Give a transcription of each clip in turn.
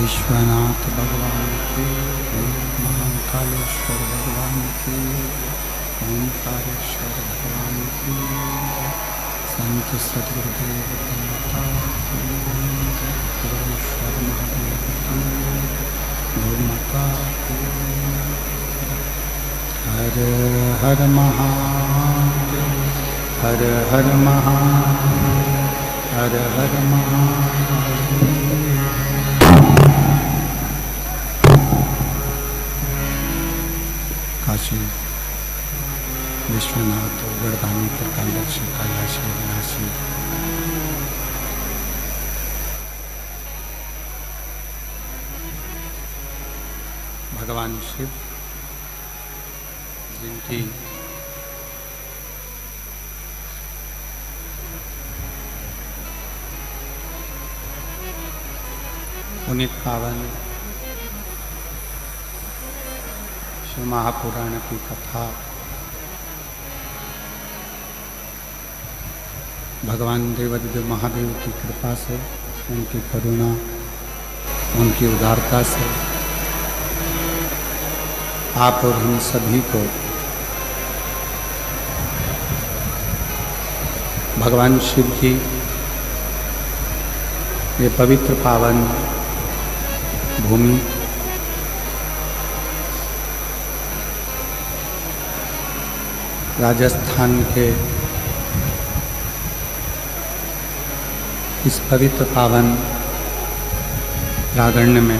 विश्वनाथ भगवान की, महाकालेश्वर भगवान की, ओंकारेश्वर भगवान की, संत सद्गुरुदेव माता की, गुरुश्वर महादेव की, गौ माता की। हर हर महादेव, हर हर महादेव, हर हर महादेव। काशी विश्वनाथ गर्दानी प्रकांडक्षी कैलाशी विनाशी भगवान शिव जिनकी पुनीत पावन शिव महापुराण की कथा भगवान देवादिदेव महादेव की कृपा से, उनकी करुणा, उनकी उदारता से आप और हम सभी को भगवान शिव की ये पवित्र पावन भूमि राजस्थान के इस पवित्र पावन प्रांगण में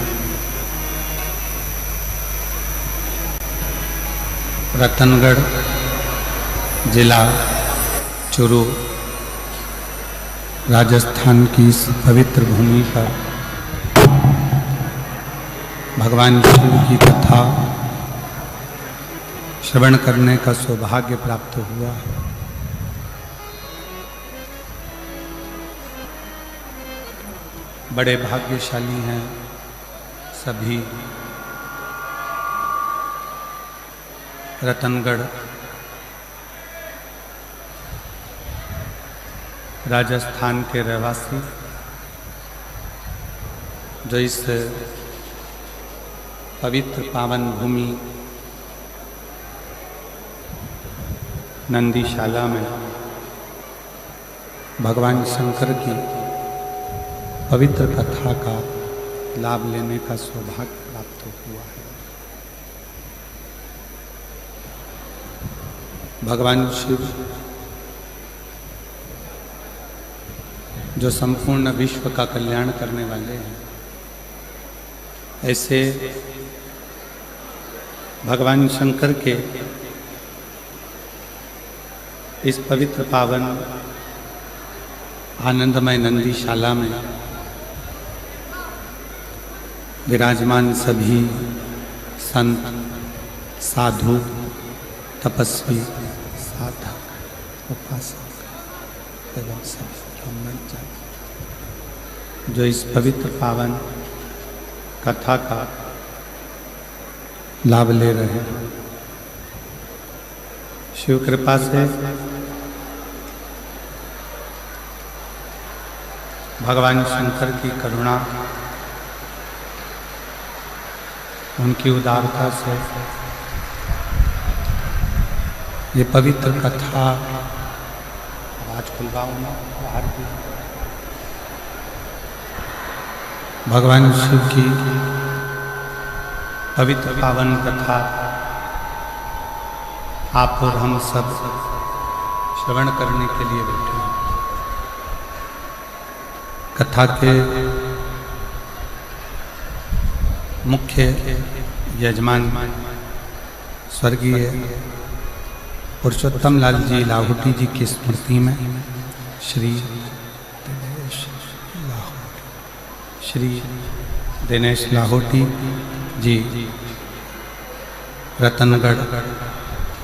रतनगढ़ जिला चुरू राजस्थान की इस पवित्र भूमि पर भगवान शिव की कथा श्रवण करने का सौभाग्य प्राप्त हुआ है। बड़े भाग्यशाली हैं सभी रतनगढ़ राजस्थान के रहवासी जो इस पवित्र पावन भूमि नंदीशाला में भगवान शंकर की पवित्र कथा का लाभ लेने का सौभाग्य प्राप्त हुआ है। भगवान शिव जो संपूर्ण विश्व का कल्याण करने वाले हैं, ऐसे भगवान शंकर के इस पवित्र पावन आनंदमय नंदीशाला में विराजमान सभी संत, साधु, तपस्वी, साधक, उपासक एवं सभी ब्राह्मण जाति जो इस पवित्र पावन कथा का लाभ ले रहे हैं, शिव कृपा से भगवान शंकर की करुणा, उनकी उदारता से ये पवित्र कथा आवाज खुलवाऊं ना बाहर की, भगवान शिव की पवित्र पावन कथा आप और हम सब श्रवण करने के लिए बैठे हैं। कथा के मुख्य यजमान स्वर्गीय पुरुषोत्तम लाल जी लाहौटी जी की स्मृति में श्री दिनेश लाहौटी जी रतनगढ़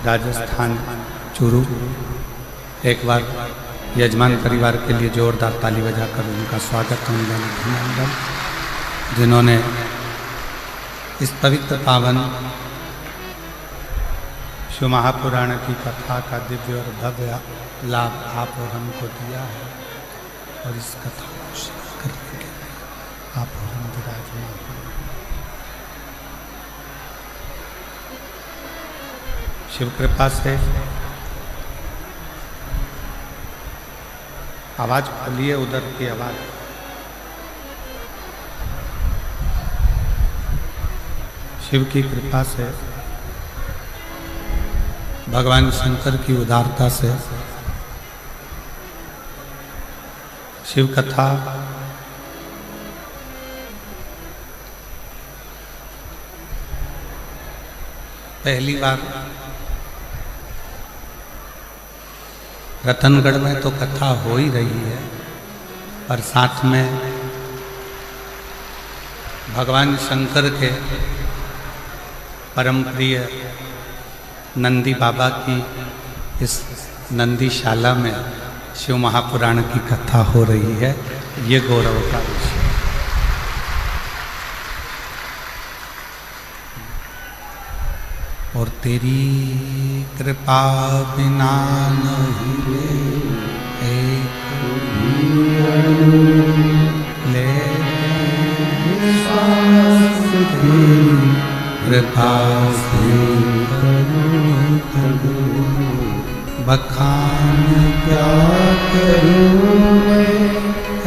राजस्थान चुरू, एक बार यजमान परिवार के लिए जोरदार ताली बजाकर उनका स्वागत अभिनंदन, जिन्होंने इस पवित्र पावन शिव महापुराण की कथा का दिव्य और भव्य लाभ आप और हमको दिया है, और इस कथा को श्रवण करने के लिए आप और हम विराजमान हैं। शिव कृपा से आवाज खोलिए, उधर की आवाज। शिव की कृपा से, भगवान शंकर की उदारता से शिव कथा पहली बार रतनगढ़ में तो कथा हो ही रही है, पर साथ में भगवान शंकर के परम प्रिय नंदी बाबा की इस नंदीशाला में शिव महापुराण की कथा हो रही है। ये गौरव का विषय। और तेरी कृपा बिना नहीं एक ले श्वास तेरी कृपा से बखान क्या करूं मैं,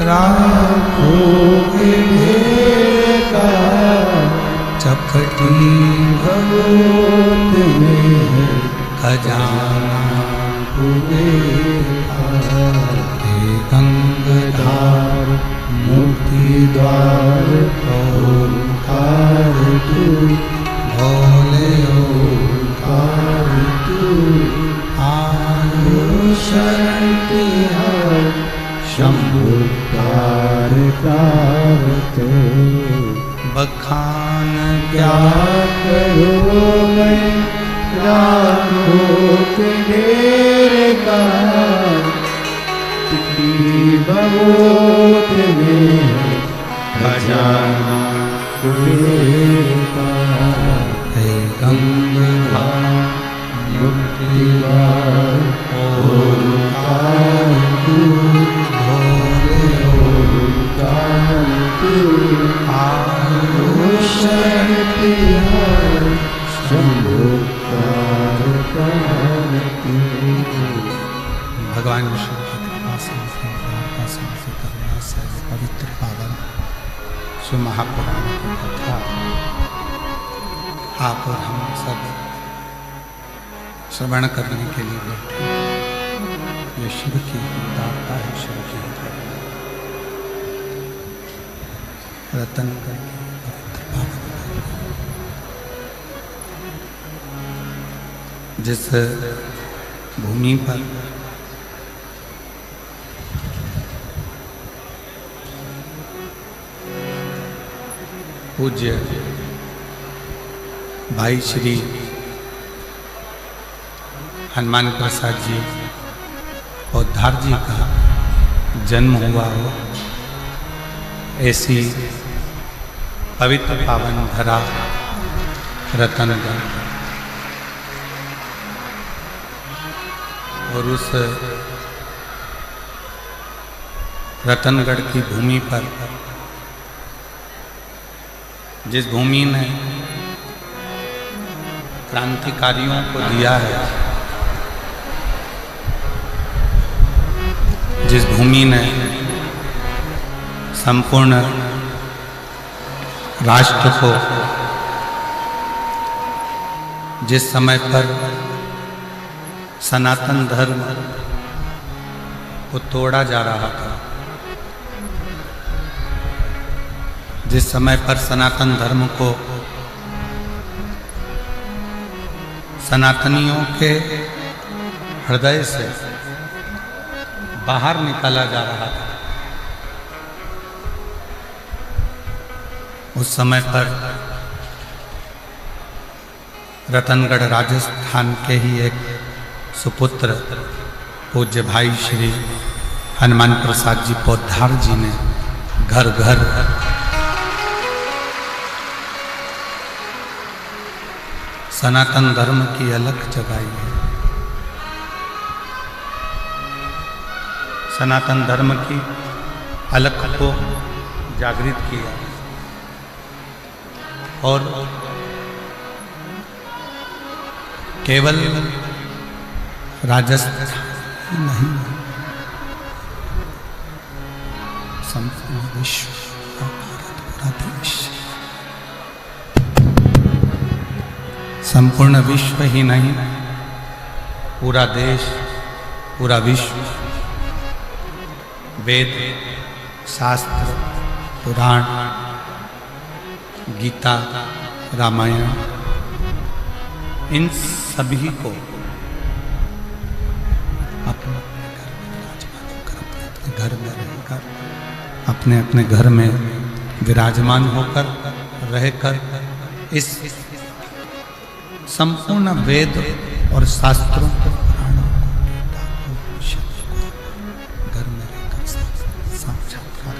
राखो भगवत में है खजाना पूरे हे गंगाधार मुक्ति द्वार ओंकार तू भोले ओंकार तू आयो शरण तिहार शंभु तार तारते बखान क्या करूँ मैं रामों के ढेर का भगवत में खजाना कुबेर का है गंगाधार मुक्ति द्वार ओंकार तू भोले ओंकार तू आयो शरण तिहार शंभु तार तारते। भगवान विष्णु की कृपा से करुणा से पवित्र पावन शिव महापुराण की कथा आप और हम सब श्रवण करने के लिए बैठे। ये शिव की दाता है, शिव की रतन की पवित्र पावन जिस भूमि पर पूज्य भाई श्री हनुमान प्रसाद जी पौधार जी का जन्म हुआ हो, ऐसी पवित्र पावन धरा रतनगढ़ और उस रतनगढ़ की भूमि पर जिस भूमि ने क्रांतिकारियों को दिया है, जिस भूमि ने संपूर्ण राष्ट्र को जिस समय पर सनातन धर्म को तोड़ा जा रहा था, जिस समय पर सनातन धर्म को सनातनियों के हृदय से बाहर निकाला जा रहा था, उस समय पर रतनगढ़ राजस्थान के ही एक सुपुत्र पूज्य भाई श्री हनुमान प्रसाद जी पौधार जी ने घर घर सनातन धर्म की अलख जगाई है। सनातन धर्म की अलख को जागृत किया और केवल राजस्थान नहीं, संपूर्ण विश्व का भारत पूरा देश, संपूर्ण विश्व ही नहीं, पूरा देश, पूरा विश्व वेद, शास्त्र, पुराण, गीता, रामायण, इन सभी को अपने घर में रहकर, अपने अपने घर में विराजमान होकर रहकर इस संपूर्ण वेद और शास्त्रों को, पुराणों को, गीता को, शब्द को घर में रहकर साक्षात्कार।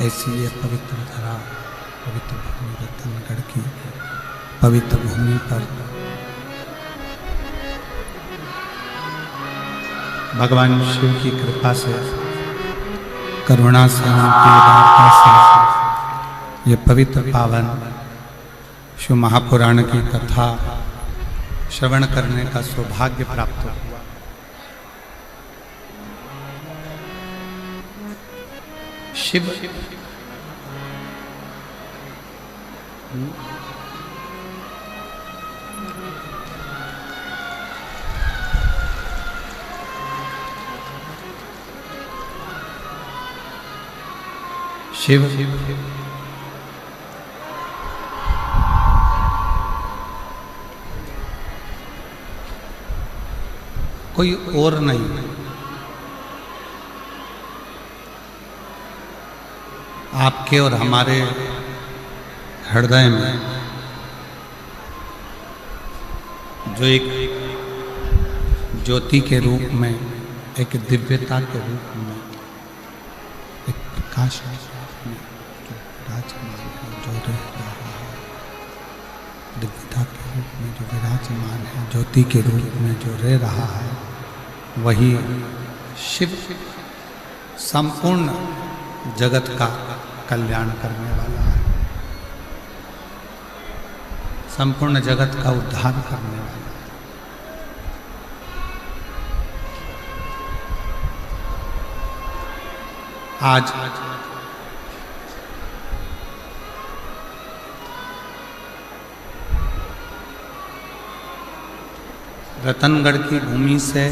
ऐसी ये पवित्र धरा, पवित्र भूमि रतनगढ़ की पवित्र भूमि पर भगवान शिव की कृपा से, करुणा से, उनकी वार्ता से ये पवित्र पावन शिव महापुराण की कथा श्रवण करने का सौभाग्य प्राप्त हुआ। शिव शिव कोई और नहीं, आपके और हमारे हृदय में जो एक ज्योति के रूप में, एक दिव्यता के रूप में, एक प्रकाश के रूप में जो विराजमान है, जो रह रहा है, दिव्यता के रूप में जो विराजमान है, ज्योति के रूप में जो रह रहा है, वही शिव संपूर्ण जगत का कल्याण करने वाला है, संपूर्ण जगत का उद्धार करने वाला है। आज रतनगढ़ की भूमि से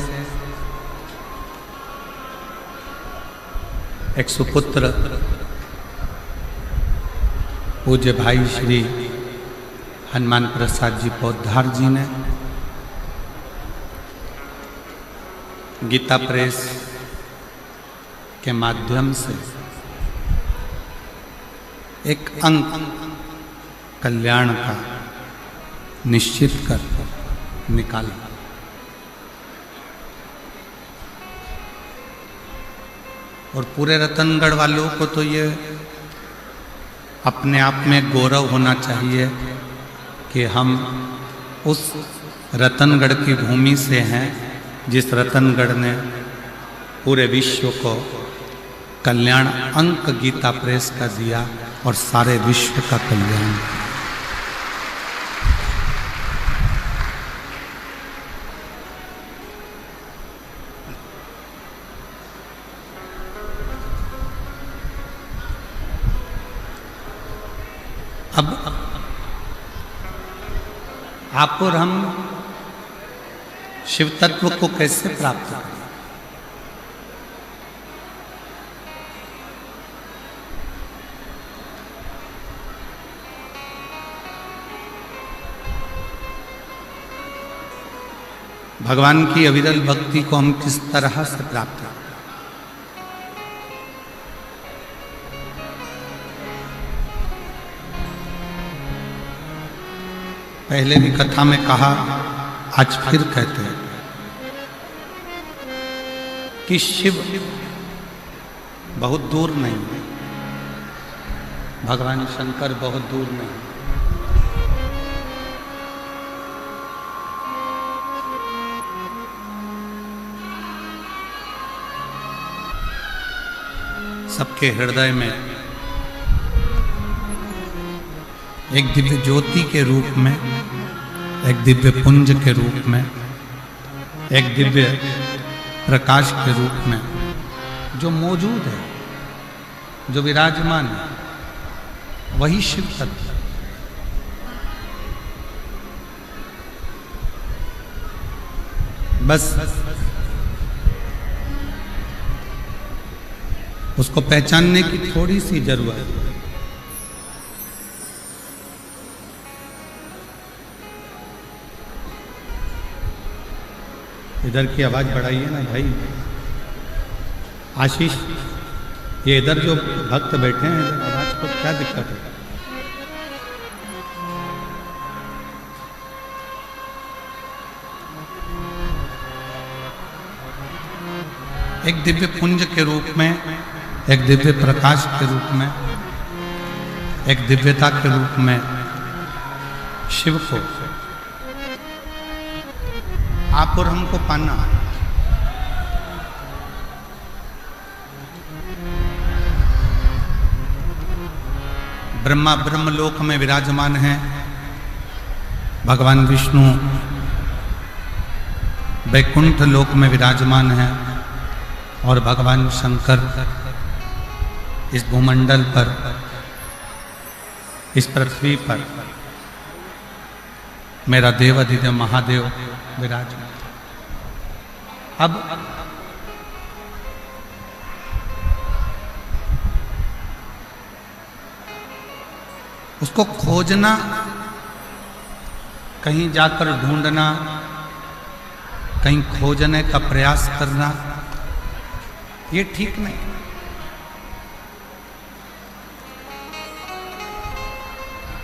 एक सुपुत्र पूज्य भाई श्री हनुमान प्रसाद जी पौधार जी ने गीता प्रेस के माध्यम से एक अंक कल्याण का निश्चित कर निकाला। और पूरे रतनगढ़ वालों को तो ये अपने आप में गौरव होना चाहिए कि हम उस रतनगढ़ की भूमि से हैं जिस रतनगढ़ ने पूरे विश्व को कल्याण अंक गीता प्रेस का दिया और सारे विश्व का कल्याण। अब आप और हम शिव तत्व को कैसे प्राप्त करें? भगवान की अविरल भक्ति को हम किस तरह से प्राप्त करें? पहले भी कथा में कहा, आज फिर कहते हैं कि शिव बहुत दूर नहीं, भगवान शंकर बहुत दूर नहीं, सबके हृदय में एक दिव्य ज्योति के रूप में, एक दिव्य पुंज के रूप में, एक दिव्य प्रकाश के रूप में जो मौजूद है, जो विराजमान है, वही शिव तत्व है। बस उसको पहचानने की थोड़ी सी जरूरत है। इधर की आवाज बढ़ाइए ना भाई। आशीष, ये इधर जो भक्त बैठे हैं, इधर आवाज को क्या दिक्कत है? एक दिव्य पुंज के रूप में, एक दिव्य प्रकाश के रूप में, एक दिव्यता के रूप में शिव को आप और हमको पाना। ब्रह्मा ब्रह्मलोक में विराजमान है, भगवान विष्णु वैकुंठ लोक में विराजमान है और भगवान शंकर इस भूमंडल पर इस पृथ्वी पर मेरा देव अधिदेव महादेव विराजमान। अब उसको खोजना, कहीं जाकर ढूंढना, कहीं खोजने का प्रयास करना, ये ठीक नहीं।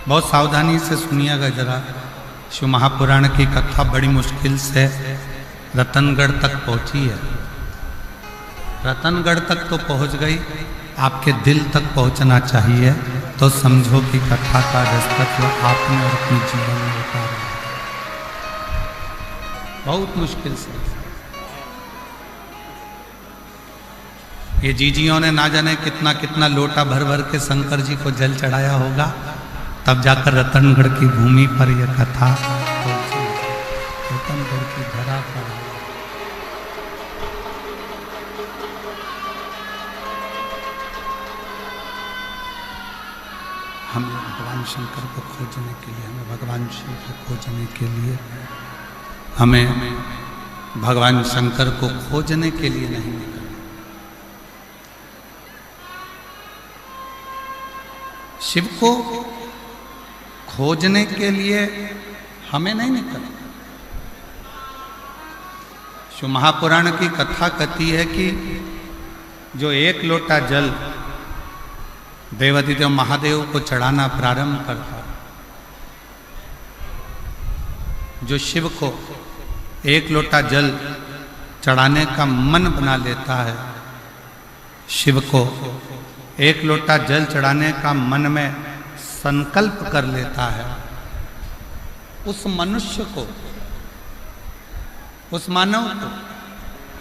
बहुत सावधानी से सुनिएगा जरा। शिव महापुराण की कथा बड़ी मुश्किल से रतनगढ़ तक पहुंची है। रतनगढ़ तक तो पहुंच गई, आपके दिल तक पहुंचना चाहिए, तो समझो कि कथा का दस्तक आपने और अपने जीवन में उतारा। बहुत मुश्किल से ये जीजियों ने ना जाने कितना कितना लोटा भर भर के शंकर जी को जल चढ़ाया होगा, तब जाकर रतनगढ़ की भूमि पर यह कथा पहुंची। रतनगढ़ की धरा पर हमें भगवान शंकर को खोजने के लिए, हमें भगवान शिव को खोजने के लिए, हमें भगवान शंकर को खोजने के लिए नहीं निकलना। शिव को खोजने के लिए हमें नहीं निकलना। शिव महापुराण की कथा कहती है कि जो एक लोटा जल देवाधिदेव महादेव को चढ़ाना प्रारंभ करता, जो शिव को एक लोटा जल चढ़ाने का मन बना लेता है, शिव को एक लोटा जल चढ़ाने का मन में संकल्प कर लेता है, उस मनुष्य को, उस मानव को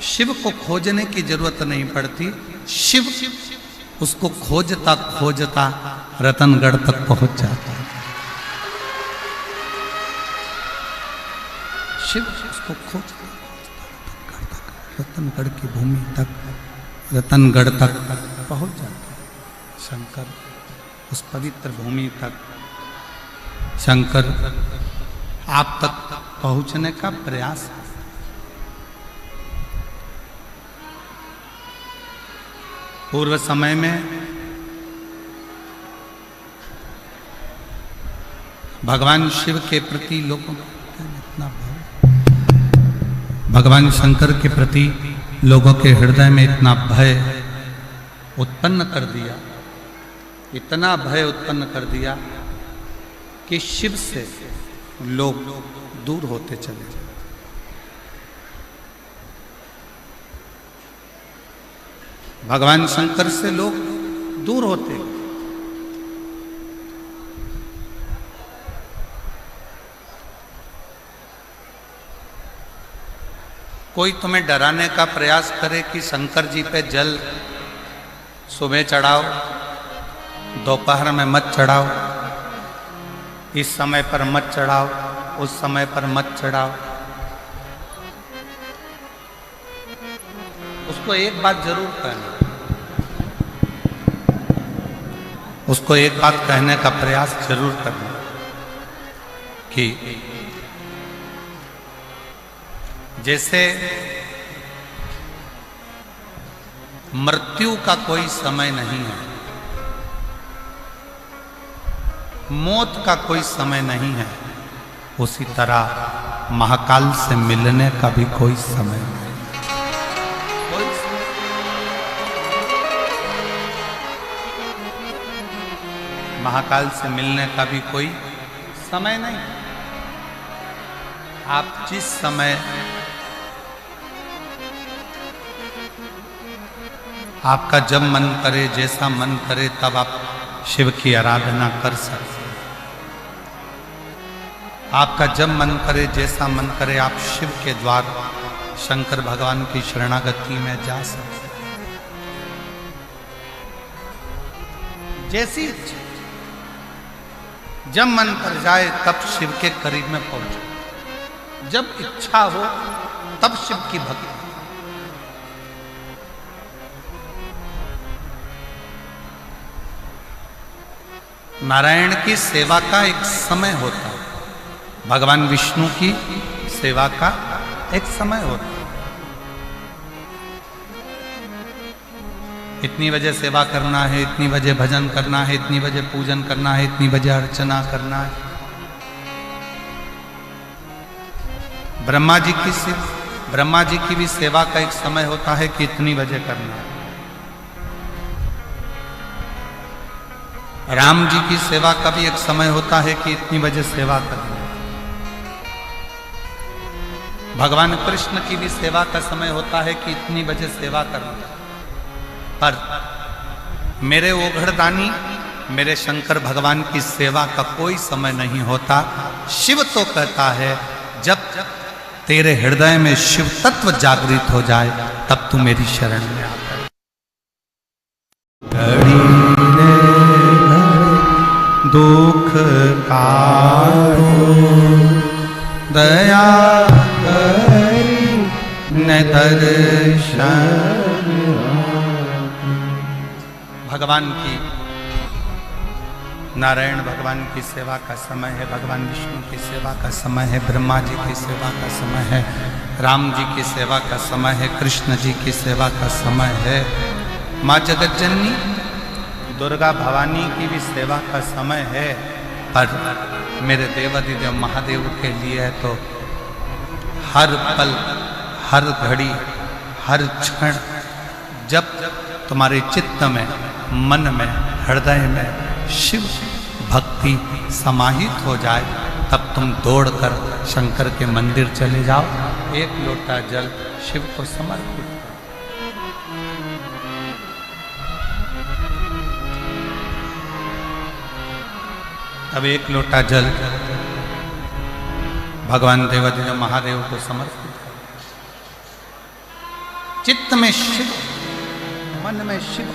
शिव को खोजने की जरूरत नहीं पड़ती। शिव उसको खोजता खोजता रतनगढ़ तक पहुंच जाता है। शिव उसको खोजता रतनगढ़ की भूमि तक, रतनगढ़ तक पहुंच जाता है। शंकर उस पवित्र भूमि तक, शंकर आप तक पहुंचने का प्रयास है। पूर्व समय में भगवान शिव के प्रति लोगों का इतना भाव, भगवान शंकर के प्रति लोगों के हृदय में इतना भय उत्पन्न कर दिया, इतना भय उत्पन्न कर दिया कि शिव से लोग दूर होते चले गए। भगवान शंकर से लोग दूर होते गए। कोई तुम्हें डराने का प्रयास करे कि शंकर जी पे जल सुबह चढ़ाओ, दोपहर में मत चढ़ाओ, इस समय पर मत चढ़ाओ, उस समय पर मत चढ़ाओ, उसको एक बात जरूर कहना, उसको एक बात कहने का प्रयास जरूर करना कि जैसे मृत्यु का कोई समय नहीं है, मौत का कोई समय नहीं है, उसी तरह महाकाल से मिलने का भी कोई समय नहीं। महाकाल से मिलने का भी कोई समय नहीं। आप जिस समय आपका जब मन करे, जैसा मन करे, तब आप शिव की आराधना कर सकते हैं। आपका जब मन करे, जैसा मन करे, आप शिव के द्वार शंकर भगवान की शरणागति में जा सकते हैं। जैसी इच्छा, जब मन कर जाए तब शिव के करीब में पहुंचो। जब इच्छा हो तब शिव की भक्ति। नारायण की सेवा का एक समय होता है, भगवान विष्णु की सेवा का एक समय होता है। इतनी बजे सेवा करना है, इतनी बजे भजन करना है, इतनी बजे पूजन करना है, इतनी बजे अर्चना करना है। ब्रह्मा जी की भी सेवा का एक समय होता है कि इतनी बजे करना है। राम जी की सेवा का भी एक समय होता है कि इतनी बजे सेवा करना है। भगवान कृष्ण की भी सेवा का समय होता है कि इतनी बजे सेवा करना है। पर मेरे ओघड़दानी, मेरे शंकर भगवान की सेवा का कोई समय नहीं होता। शिव तो कहता है जब तेरे हृदय में शिव तत्व जागृत हो जाए तब तू मेरी शरण में आकर। दुख काटो दया करी न दर्शन। भगवान की, नारायण भगवान की सेवा का समय है, भगवान विष्णु की सेवा का समय है, ब्रह्मा जी की सेवा का समय है, राम जी की सेवा का समय है, कृष्ण जी की सेवा का समय है, माँ जगत जननी दुर्गा भवानी की भी सेवा का समय है। पर मेरे देवाधिदेव महादेव के लिए है तो हर पल, हर घड़ी, हर क्षण जब तुम्हारे चित्त में, मन में, हृदय में शिव भक्ति समाहित हो जाए तब तुम दौड़कर शंकर के मंदिर चले जाओ, एक लोटा जल शिव को समर्पित। अब एक लोटा जल भगवान देवाधिदेव महादेव को समर्पित करो। चित्त में शिव, मन में शिव,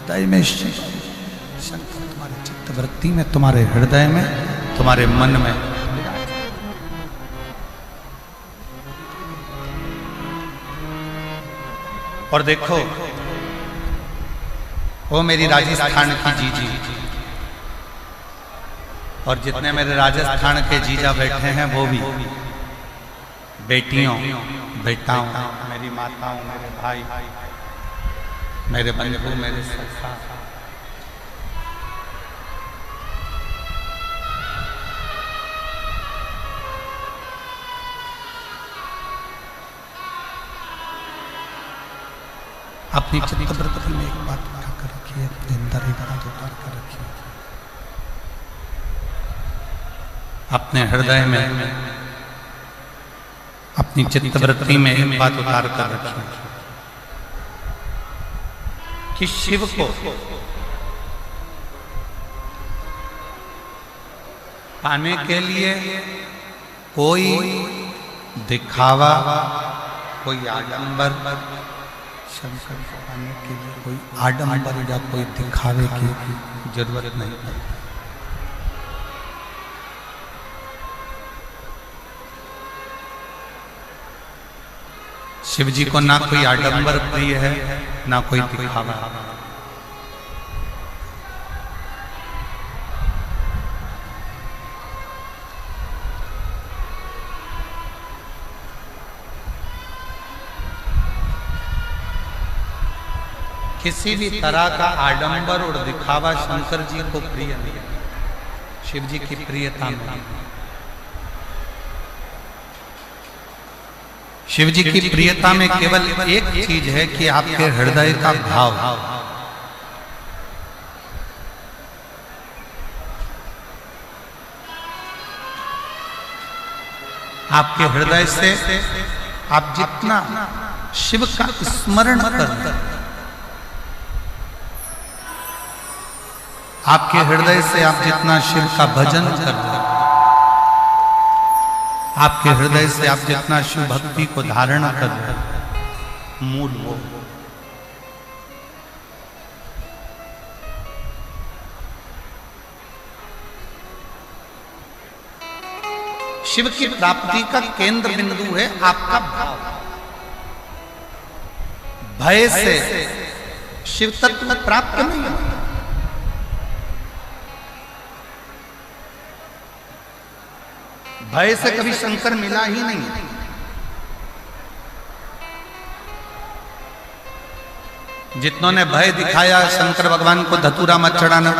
हृदय में शिव। शंकर तुम्हारे चित्त वृत्ति में, तुम्हारे हृदय में, तुम्हारे मन में। और देखो वो मेरी राजस्थान की जीजी, और जितने मेरे राजस्थान के जीजा बैठे हैं वो भी बेटियों, बेटाओं, मेरी माताओं, मेरे भाई, मेरे बंधु, मेरे सखा, अपनी चित्तवृत्ति में एक बात उठा कर रखिए, अपने अंदर एक बात उतार कर रखिए, अपने हृदय में, अपनी चित्तवृत्ति में एक बात उतार कर रखिए कि शिव को पाने के लिए कोई दिखावा, कोई आडंबर, शंकर को पाने के लिए कोई आडंबर या कोई दिखावे की जरूरत नहीं पड़ती। शिव जी को ना कोई आडंबर प्रिय है, ना कोई दिखावा। किसी भी तरह का आडंबर और दिखावा शंकर जी को प्रिय नहीं है, शिव जी की प्रियता नहीं। शिव जी की प्रियता में केवल एक चीज है कि आपके हृदय का भाव। आपके हृदय से आप जितना शिव का स्मरण करते, आपके हृदय से आप जितना शिव का भजन करते, आपके हृदय से आप जितना शिव भक्ति को धारण कर रहे, मूल वो। शिव की प्राप्ति का केंद्र बिंदु है आपका भाव। भय से शिव तत्व प्राप्त नहीं होता। भय से कभी शंकर मिला ही नहीं। जितनों ने भय दिखाया शंकर भगवान को धतूरा मत चढ़ाना,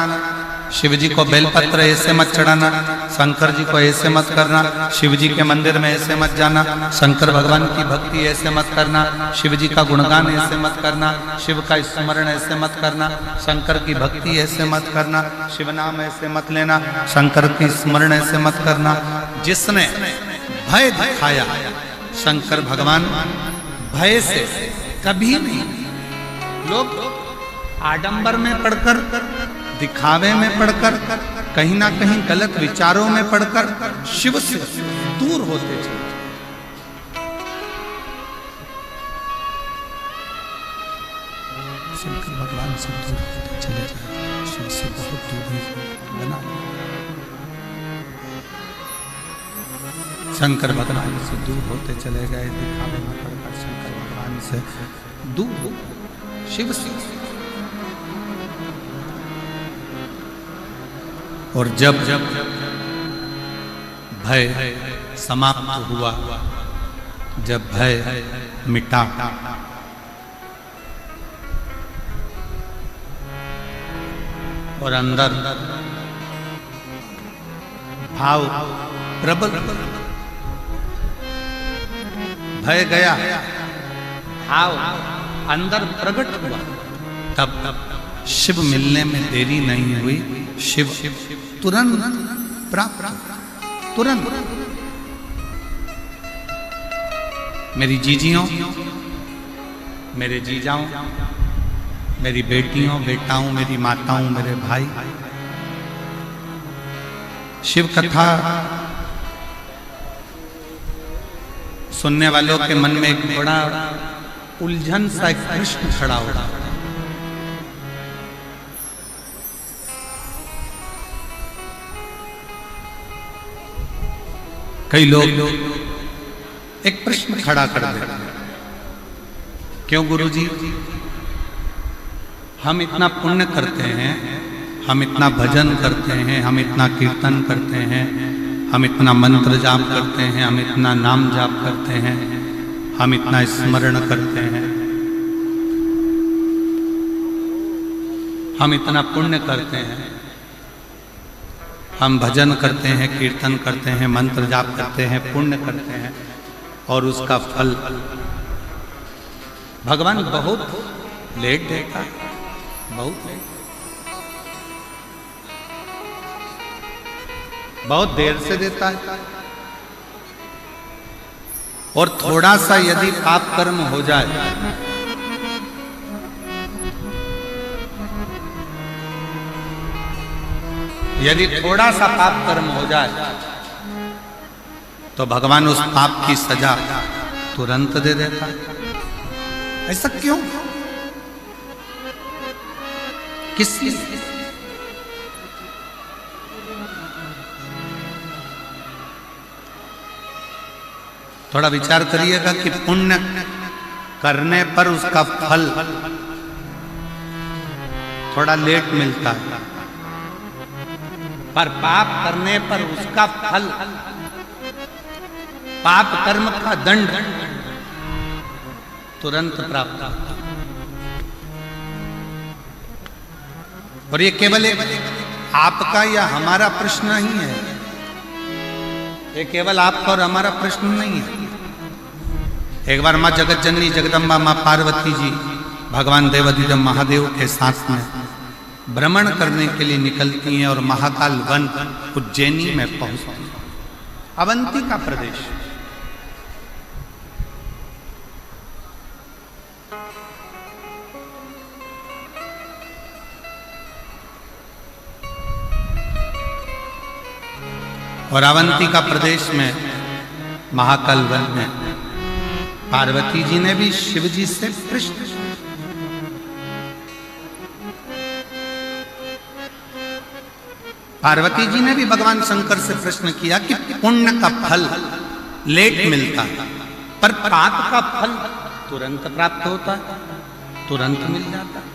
शिव जी को बेलपत्र ऐसे मत चढ़ाना, शंकर जी को ऐसे मत करना, शिव जी के मंदिर में ऐसे मत जाना, शंकर भगवान की भक्ति ऐसे मत करना, शिव जी का गुणगान ऐसे मत करना, शिव का स्मरण ऐसे मत करना, शंकर की भक्ति ऐसे मत करना, शिव नाम ऐसे मत लेना, शंकर की स्मरण ऐसे मत करना। जिसने भय दिखाया शंकर भगवान भय से कभी नहीं। लोग आडंबर में पढ़कर, दिखावे में पढ़कर, कहीं ना कहीं गलत विचारों में पढ़कर शिव से दूर होते चले। शंकर भगवान से दूर होते चले जाए, शिव से बहुत दूर बना। शंकर भगवान से दूर होते चले गए, दिखावे में पढ़कर शंकर भगवान से दूर, शिव से। और जब भय समाप्त हुआ, जब भय मिटा, और अंदर भाव प्रबल, भय गया, भाव अंदर प्रकट हुआ, तब शिव मिलने में देरी नहीं हुई। शिव तुरंत प्राप्त, तुरंत। मेरी जीजियों, मेरे जीजाओं, मेरी बेटियों, बेटाओं, मेरी माताओं, मेरे भाई, शिव कथा सुनने वालों के मन में एक बड़ा उलझन सा एक प्रश्न खड़ा हो रहा है। कई लोग एक प्रश्न खड़ा कर देते हैं, क्यों गुरुजी हम इतना पुण्य करते हैं, हम इतना भजन करते हैं, हम इतना कीर्तन करते हैं, हम इतना मंत्र जाप करते हैं, हम इतना नाम जाप करते हैं, हम इतना स्मरण करते हैं, हम इतना पुण्य करते हैं, हम भजन करते हैं, कीर्तन करते हैं, मंत्र जाप करते हैं, पुण्य करते हैं, और उसका फल भगवान बहुत लेट देता है, बहुत लेट, बहुत देर से देता है। और थोड़ा सा यदि पाप कर्म हो जाए, यदि थोड़ा सा पाप कर्म हो जाए, तो भगवान उस पाप की सजा तुरंत दे देता है। ऐसा क्यों? किस लिए? थोड़ा विचार करिएगा कि पुण्य करने पर उसका फल थोड़ा लेट मिलता है, पर पाप करने पर उसका फल, पाप कर्म का दंड तुरंत प्राप्त होता है। और ये केवल एक आपका या हमारा प्रश्न नहीं है, ये केवल आपका और हमारा प्रश्न नहीं है। एक बार माँ जगत जननी जगदम्बा माँ पार्वती जी भगवान देवाधिदेव महादेव के साथ में भ्रमण करने के लिए निकलती हैं और महाकाल वन उज्जैनी में पहुंचती हैं, अवंती का प्रदेश। और अवंती का प्रदेश में महाकाल वन में पार्वती जी ने भी शिव जी से प्रश्न, पार्वती जी ने भी भगवान शंकर से प्रश्न किया कि पुण्य का फल लेट मिलता है, पर पाप का फल तुरंत प्राप्त होता है, तुरंत मिल जाता है।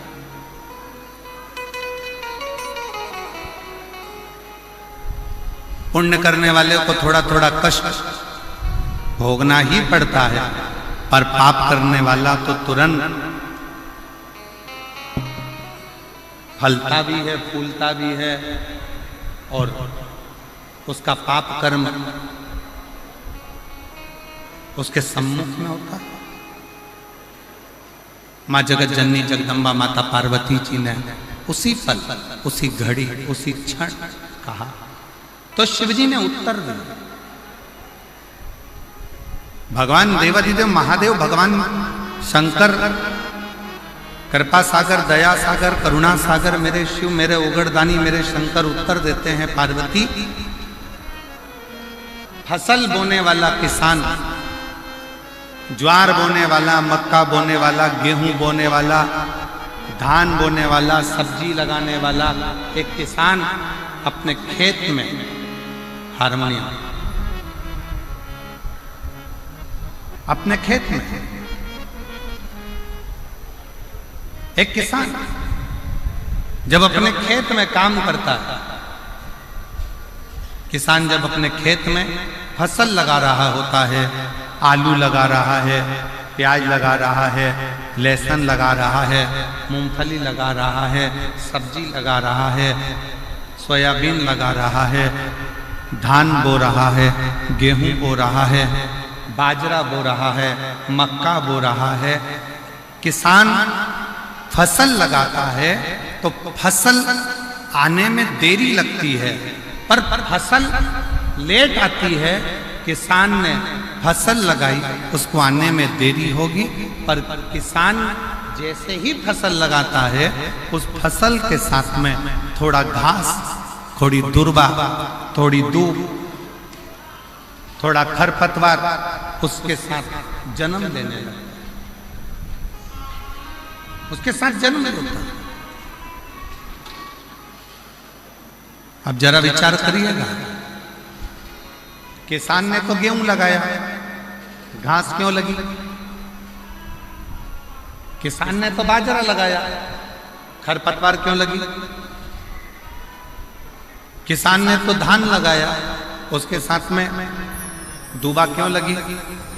पुण्य करने वाले को थोड़ा थोड़ा कष्ट भोगना ही पड़ता है, पर पाप करने वाला तो तुरंत फलता भी है, फूलता भी है और उसका पाप कर्म उसके सम्मुख में होता है। माँ जगत जननी जगदम्बा माता पार्वती जी ने उसी पल, उसी घड़ी, उसी क्षण कहा तो शिव जी ने उत्तर दिया। भगवान देवाधिदेव महादेव, भगवान शंकर, कृपा सागर, दया सागर, करुणा सागर, मेरे शिव, मेरे उगड़दानी, मेरे शंकर उत्तर देते हैं, पार्वती फसल बोने वाला किसान, ज्वार बोने वाला, मक्का बोने वाला, गेहूं बोने वाला, धान बोने वाला, सब्जी लगाने वाला एक किसान अपने खेत में हारमोनियम, अपने खेत में एक किसान जब अपने खेत में काम करता है, किसान जब अपने खेत में फसल लगा रहा होता है, आलू लगा रहा है, प्याज लगा रहा है, लहसुन लगा रहा है, मूंगफली लगा रहा है, सब्जी लगा रहा है, सोयाबीन लगा रहा है, धान बो रहा है, गेहूं बो रहा है, बाजरा बो रहा है, मक्का बो रहा है। किसान फसल लगाता है तो फसल आने में देरी लगती है, पर फसल लेट आती है। किसान ने फसल लगाई, उसको आने में देरी होगी, पर किसान जैसे ही फसल लगाता है उस फसल के साथ में थोड़ा घास, थोड़ी दुर्बा, थोड़ी दूब, थोड़ा खरपतवार उसके साथ जन्म लेने लगता, उसके साथ जन्म लेता। अब जरा विचार करिएगा, किसान ने तो गेहूं लगाया, घास क्यों लगी? किसान ने तो बाजरा लगाया, खरपतवार क्यों लगी? किसान ने तो धान लगाया, उसके साथ में दूबा क्यों लगी?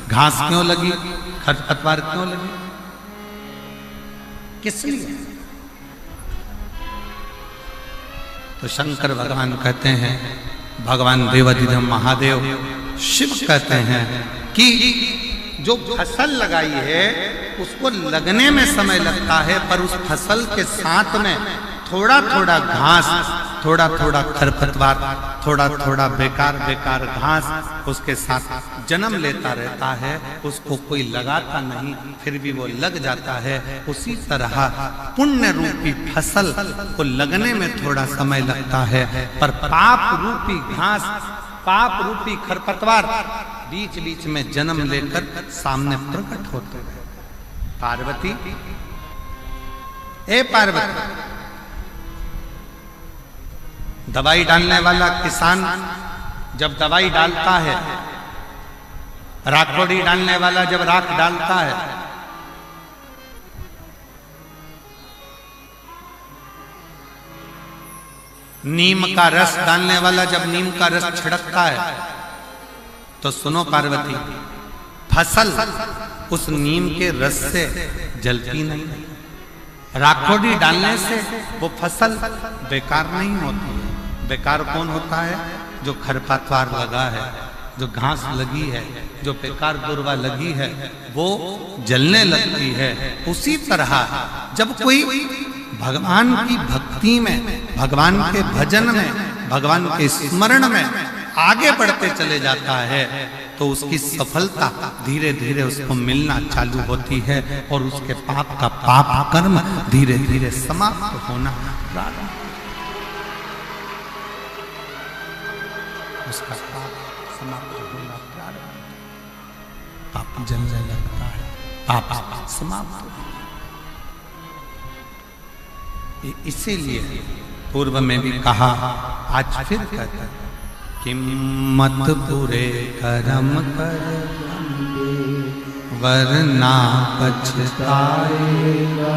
घास क्यों लगी? खरपतवार क्यों लगी? किस लिए? तो शंकर भगवान कहते हैं, भगवान देवाधिदेव महादेव शिव कहते हैं कि जो फसल लगाई है उसको लगने में समय लगता है, पर उस फसल के साथ में थोड़ा थोड़ा घास, थोड़ा थोड़ा खरपतवार, थोड़ा थोड़ा बेकार बेकार घास उसके साथ जन्म लेता रहता है। उसको कोई लगाता नहीं, फिर भी वो लग जाता है। उसी तरह पुण्य रूपी फसल को लगने में थोड़ा समय लगता है, पर पाप रूपी घास, पाप रूपी खरपतवार बीच बीच में जन्म लेकर सामने प्रकट होते हैं। पार्वती, ए पार्वती, दवाई डालने वाला किसान जब दवाई डालता है, राखोड़ी डालने वाला जब राख डालता है, नीम का रस डालने वाला जब नीम का रस छिड़कता है, तो सुनो पार्वती, फसल उस नीम के रस से जलती नहीं, राखोड़ी डालने से वो फसल बेकार नहीं होती है। बेकार कौन होता है? जो खरपतवार लगा है, जो घास लगी है, जो बेकार दुर्वा लगी है, वो जलने लगती है। उसी तरह जब कोई भगवान की भक्ति में, भगवान के भजन में, भगवान के स्मरण में आगे बढ़ते चले जाता है, तो उसकी सफलता धीरे धीरे उसको मिलना चालू होती है और उसके पाप का पाप कर्म धीरे धीरे समाप्त होना प्रारंभ, उसका पाप समाप्त होना प्रारंभ, पाप जलने लगता है, पाप समाप्त होता है। इसीलिए पूर्व में भी कहा, आज फिर कहता है कि मत बुरे कर्म कर वरना पछताएगा,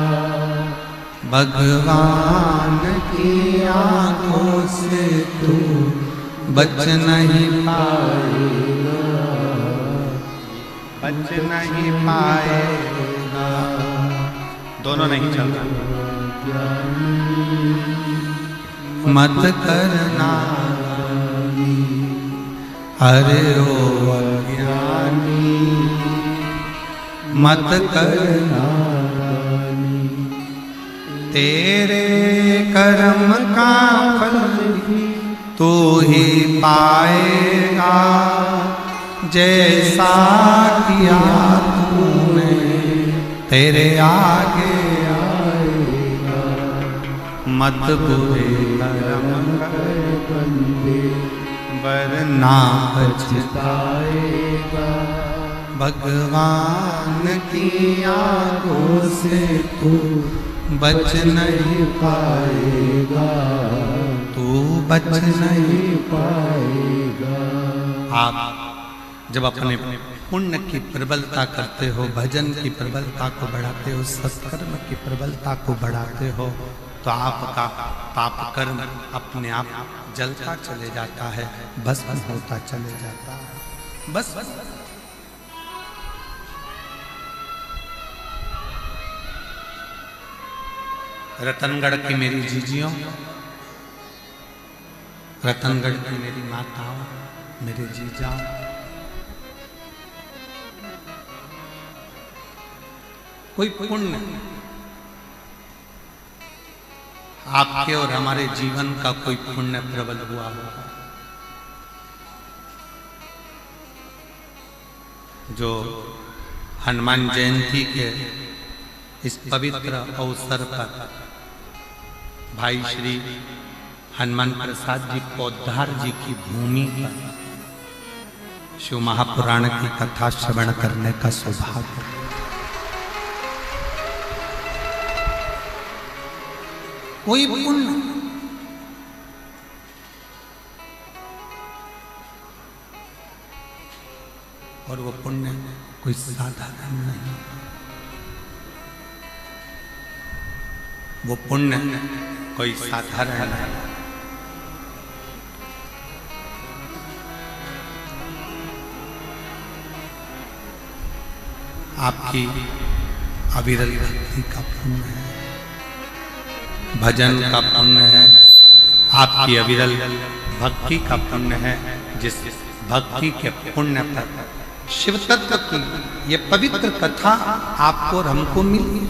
भगवान की आंखों से तू बच नहीं पाएगा, बच नहीं पाएगा। दोनों नहीं चल रहा। मत करना अरे ओ अज्ञानी, मत करना तेरे कर्म का फल तू ही पाएगा, जैसा किया तूने तेरे आगे आएगा। मत बुरे कर्म कर बंदे वरना पछताएगा, भगवान की आंखों से तू बच नहीं पाएगा, तू बच नहीं पाएगा। आप जब अपने पुण्य की प्रबलता करते हो, भजन की प्रबलता को बढ़ाते हो, सत्कर्म की प्रबलता को बढ़ाते हो, तो आपका पाप कर्म अपने आप जलता चले जाता है, भस्म होता चले जाता है। बस रतनगढ़ की मेरी जीजियों, रतनगढ़ की मेरी माताओं, मेरे जीजाओं, कोई पुण्य आपके और हमारे जीवन का कोई पुण्य प्रबल हुआ होगा, जो हनुमान जयंती के इस पवित्र अवसर पर भाई श्री हनुमान प्रसाद जी पौधार जी की भूमि पर शिव महापुराण की कथा श्रवण करने का सौभाग्य। कोई पुण्य और वो पुण्य कोई साधारण नहीं, वो पुण्य कोई साधारण नहीं। आपकी अविरल भक्ति का पुण्य है, भजन का पुण्य है, आपकी अविरल भक्ति का पुण्य है, जिस भक्ति के पुण्य पर शिव तत्व की ये पवित्र कथा आपको और हमको मिली।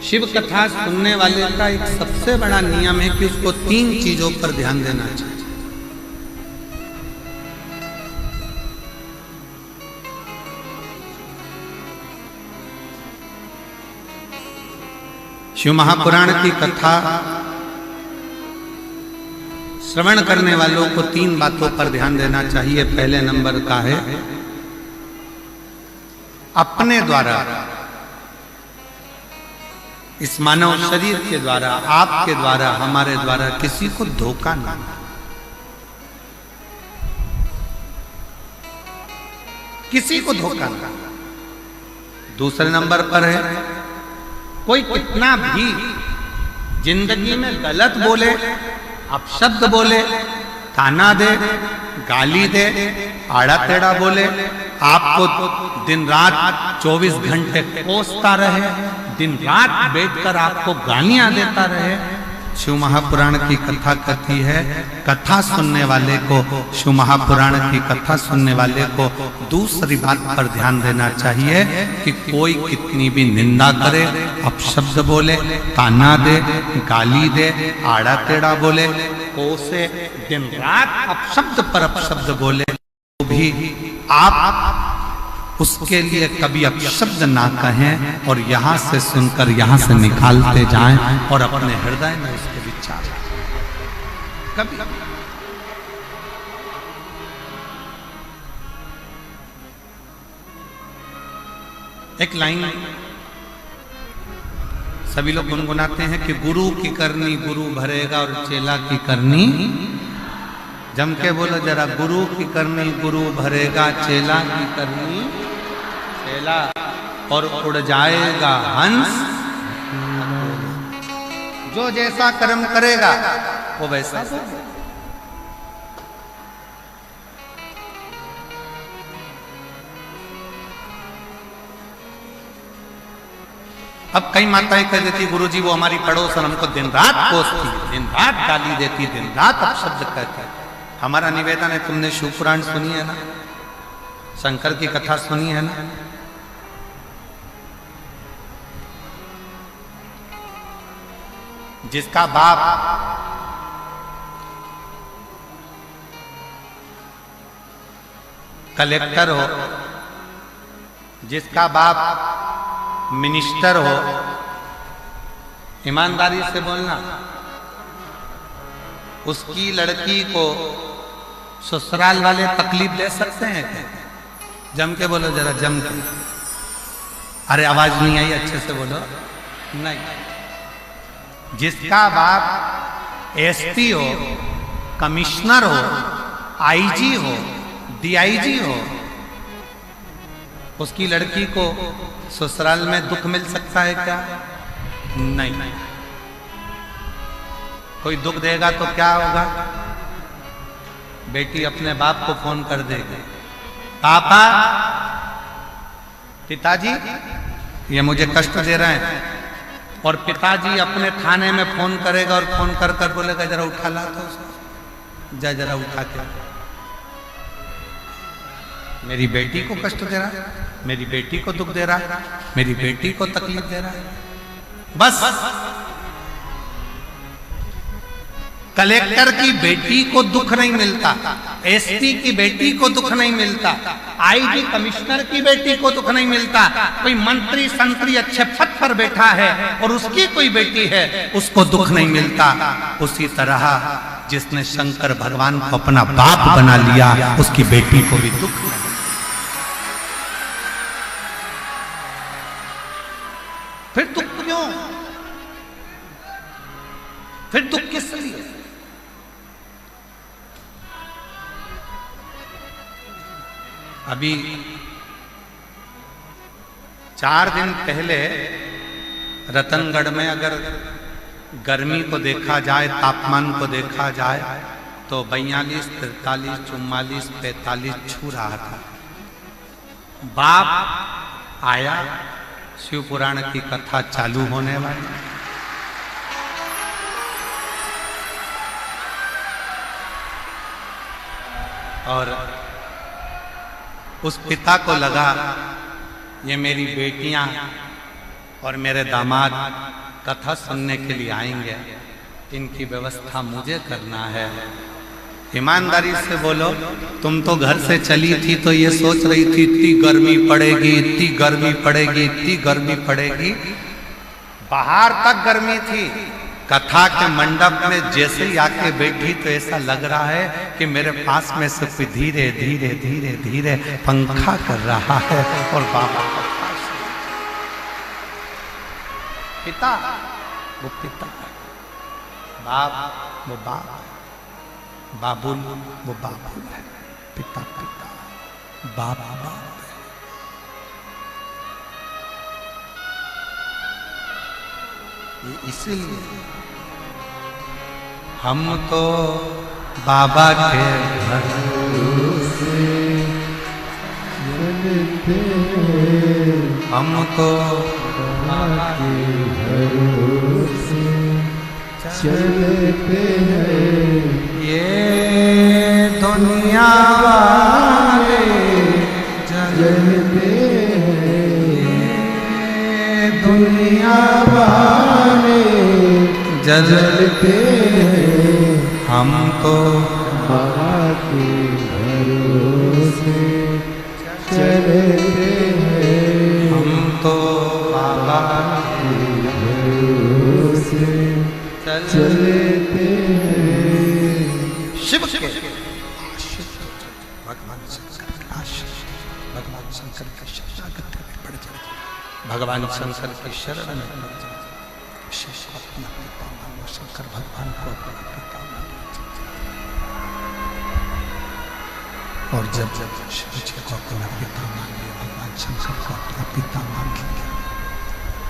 शिव कथा सुनने वाले का एक सबसे बड़ा नियम है कि उसको 3 चीजों पर ध्यान देना चाहिए। शिव महापुराण की कथा श्रवण करने वालों को 3 बातों पर ध्यान देना चाहिए। पहले नंबर का है अपने द्वारा, इस मानव शरीर के द्वारा, आपके द्वारा, हमारे द्वारा किसी को धोखा ना, किसी को धोखा ना। दूसरे नंबर पर है कोई कितना भी जिंदगी में गलत बोले, अपशब्द बोले, ताना दे, गाली दे, आड़ा टेढ़ा बोले, आपको दिन रात 24 घंटे कोसता रहे, दिन रात बैठकर आपको गालियां देता रहे, शिव महापुराण की कथा कहती है, कथा सुनने वाले को, शिव महापुराण की कथा सुनने वाले को दूसरी बात पर ध्यान देना चाहिए कि कोई कितनी भी निंदा करे, अपशब्द बोले, ताना दे, गाली दे, आड़ा टेढ़ा बोले, कोसे, दिन रात अपशब्द पर अपशब्द बोले, तो भी आप उसके लिए कभी अपशब्द ना कहें और यहां से सुनकर यहां से निकालते जाएं और अपने हृदय में उसके विचार कभी। एक लाइन सभी लोग गुनगुनाते हैं कि गुरु की करनी गुरु भरेगा और चेला की करनी, जम के बोलो जरा, गुरु की करनी गुरु भरेगा, चेला की करनी चेला, और उड़ जाएगा हंस। जो जैसा कर्म करेगा वो वैसा होगा। अब कई माताएं कह देती गुरुजी वो हमारी पड़ोसन हमको दिन रात कोसती, दिन रात गाली देती, दिन रात अपशब्द कहती। हमारा निवेदन है, तुमने शिव पुराण सुनी है ना, शंकर की कथा सुनी है ना, जिसका बाप कलेक्टर हो, जिसका बाप मिनिस्टर हो, ईमानदारी से बोलना, उसकी लड़की को ससुराल वाले तकलीफ दे सकते हैं क्या? जम के बोलो जरा, जम के। अरे आवाज नहीं आई, अच्छे से बोलो। नहीं। जिसका बाप एसपी हो, कमिश्नर हो, आईजी हो, डीआईजी हो, उसकी लड़की को ससुराल में दुख मिल सकता है क्या? नहीं। कोई दुख देगा तो क्या होगा? बेटी अपने बाप को फोन कर देगी, पापा, पिताजी ये मुझे कष्ट दे रहे हैं, और पिताजी अपने थाने में फोन करेगा और फोन कर कर बोलेगा जरा उठा ला तो उसको, जा जरा उठा के, मेरी बेटी को कष्ट दे रहा है, मेरी बेटी को दुख दे रहा है, मेरी बेटी को तकलीफ दे रहा है। बस कलेक्टर की बेटी को दुख नहीं मिलता, एसपी की बेटी को दुख नहीं मिलता, आईजी कमिश्नर की बेटी को दुख नहीं मिलता, कोई मंत्री संतरी अच्छे पद पर बैठा है और उसकी कोई बेटी है उसको दुख नहीं मिलता। उसी तरह जिसने शंकर भगवान को अपना बाप बना लिया उसकी बेटी को भी दुख नहीं। फिर दुख क्यों? फिर दुख किस लिए? अभी 4 दिन पहले रतनगढ़ में अगर गर्मी को देखा जाए, तापमान को देखा जाए तो 42, 43, 44, 45 छू रहा था। बाप आया, शिव पुराण की कथा चालू होने वाली, और उस पिता को लगा ये मेरी बेटियां और मेरे दामाद कथा सुनने के लिए आएंगे, इनकी व्यवस्था मुझे करना है। ईमानदारी से बोलो, तुम तो घर से चली थी तो ये सोच रही थी इतनी गर्मी पड़ेगी, इतनी गर्मी पड़ेगी, इतनी गर्मी पड़ेगी, बाहर तक गर्मी थी, कथा के मंडप में जैसे ही आके बैठी तो ऐसा लग रहा है कि मेरे पास में से कोई धीरे धीरे धीरे धीरे पंखा कर रहा है, और बाबा पिता वो पिता, बाप वो बाप, बाबुल वो बाबुल है, पिता पिता, बाप बाप है। इसीलिए हम तो बाबा के भरोसे चलते, हम तो बाबा के भरोसे चलते हैं। ये दुनिया वाले जलते हैं, ये दुनिया वाले जलते हैं, हम तो बाबा के भरोसे चलते हैं, हम तो बाबा के भरोसे चलते हैं। शिव के भगवान शंकर के आशीष, भगवान शंकर के शरणागत में पड़ जाए, भगवान शंकर की शरण में पड़ जाए, अपना पिता मानो, शंकर भगवान को अपना पिता मानो। और जब जब शिव जी को अपना पिता मान लिया, भगवान शंकर को अपना पिता मान लिया,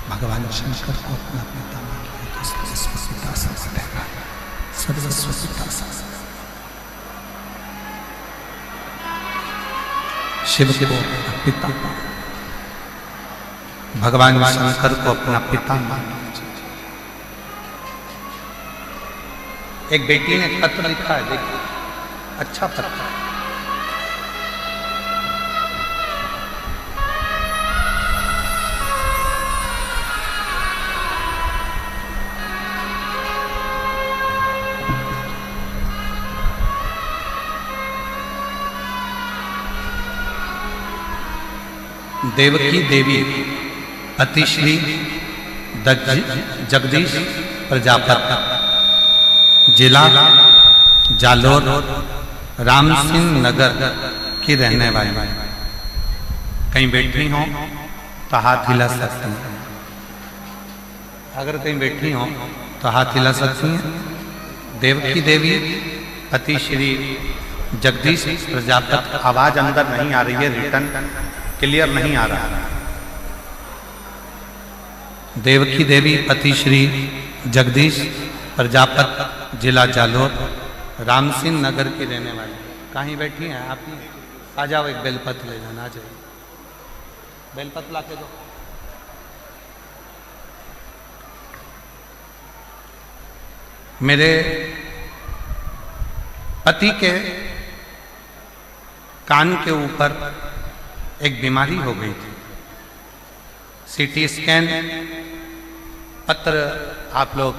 भगवान शंकर को अपना पिता मान लिया तो सरस्वती दास बनेगा, सरस्वती दास। शिव को पिता, भगवान शंकर को अपना पिता मान लिया। एक बेटी ने पत्र लिखा है, देखिए, अच्छा पत्र। देवकी देवी अति श्री जगदीश प्रजापति, जिला जालोर, राम सिंह नगर की रहने वाली। कहीं बैठी हो तो हाथ हिला सकती हैं, अगर कहीं बैठी हो तो हाथ हिला सकती हैं। देवकी देवी अति श्री जगदीश प्रजापति। आवाज अंदर नहीं आ रही है, रिटर्न क्लियर नहीं आ रहा। देवकी देवी पति श्री जगदीश प्रजापति, जिला जालोर, राम सिंह नगर की रहने वाली। कहीं बैठी हैं आप? आ जाओ, एक बेलपत्र ले जाना। आ जाओ, बेलपत्र ला के दो। मेरे पति के कान के ऊपर एक बीमारी हो गई थी। सीटी स्कैन पत्र आप लोग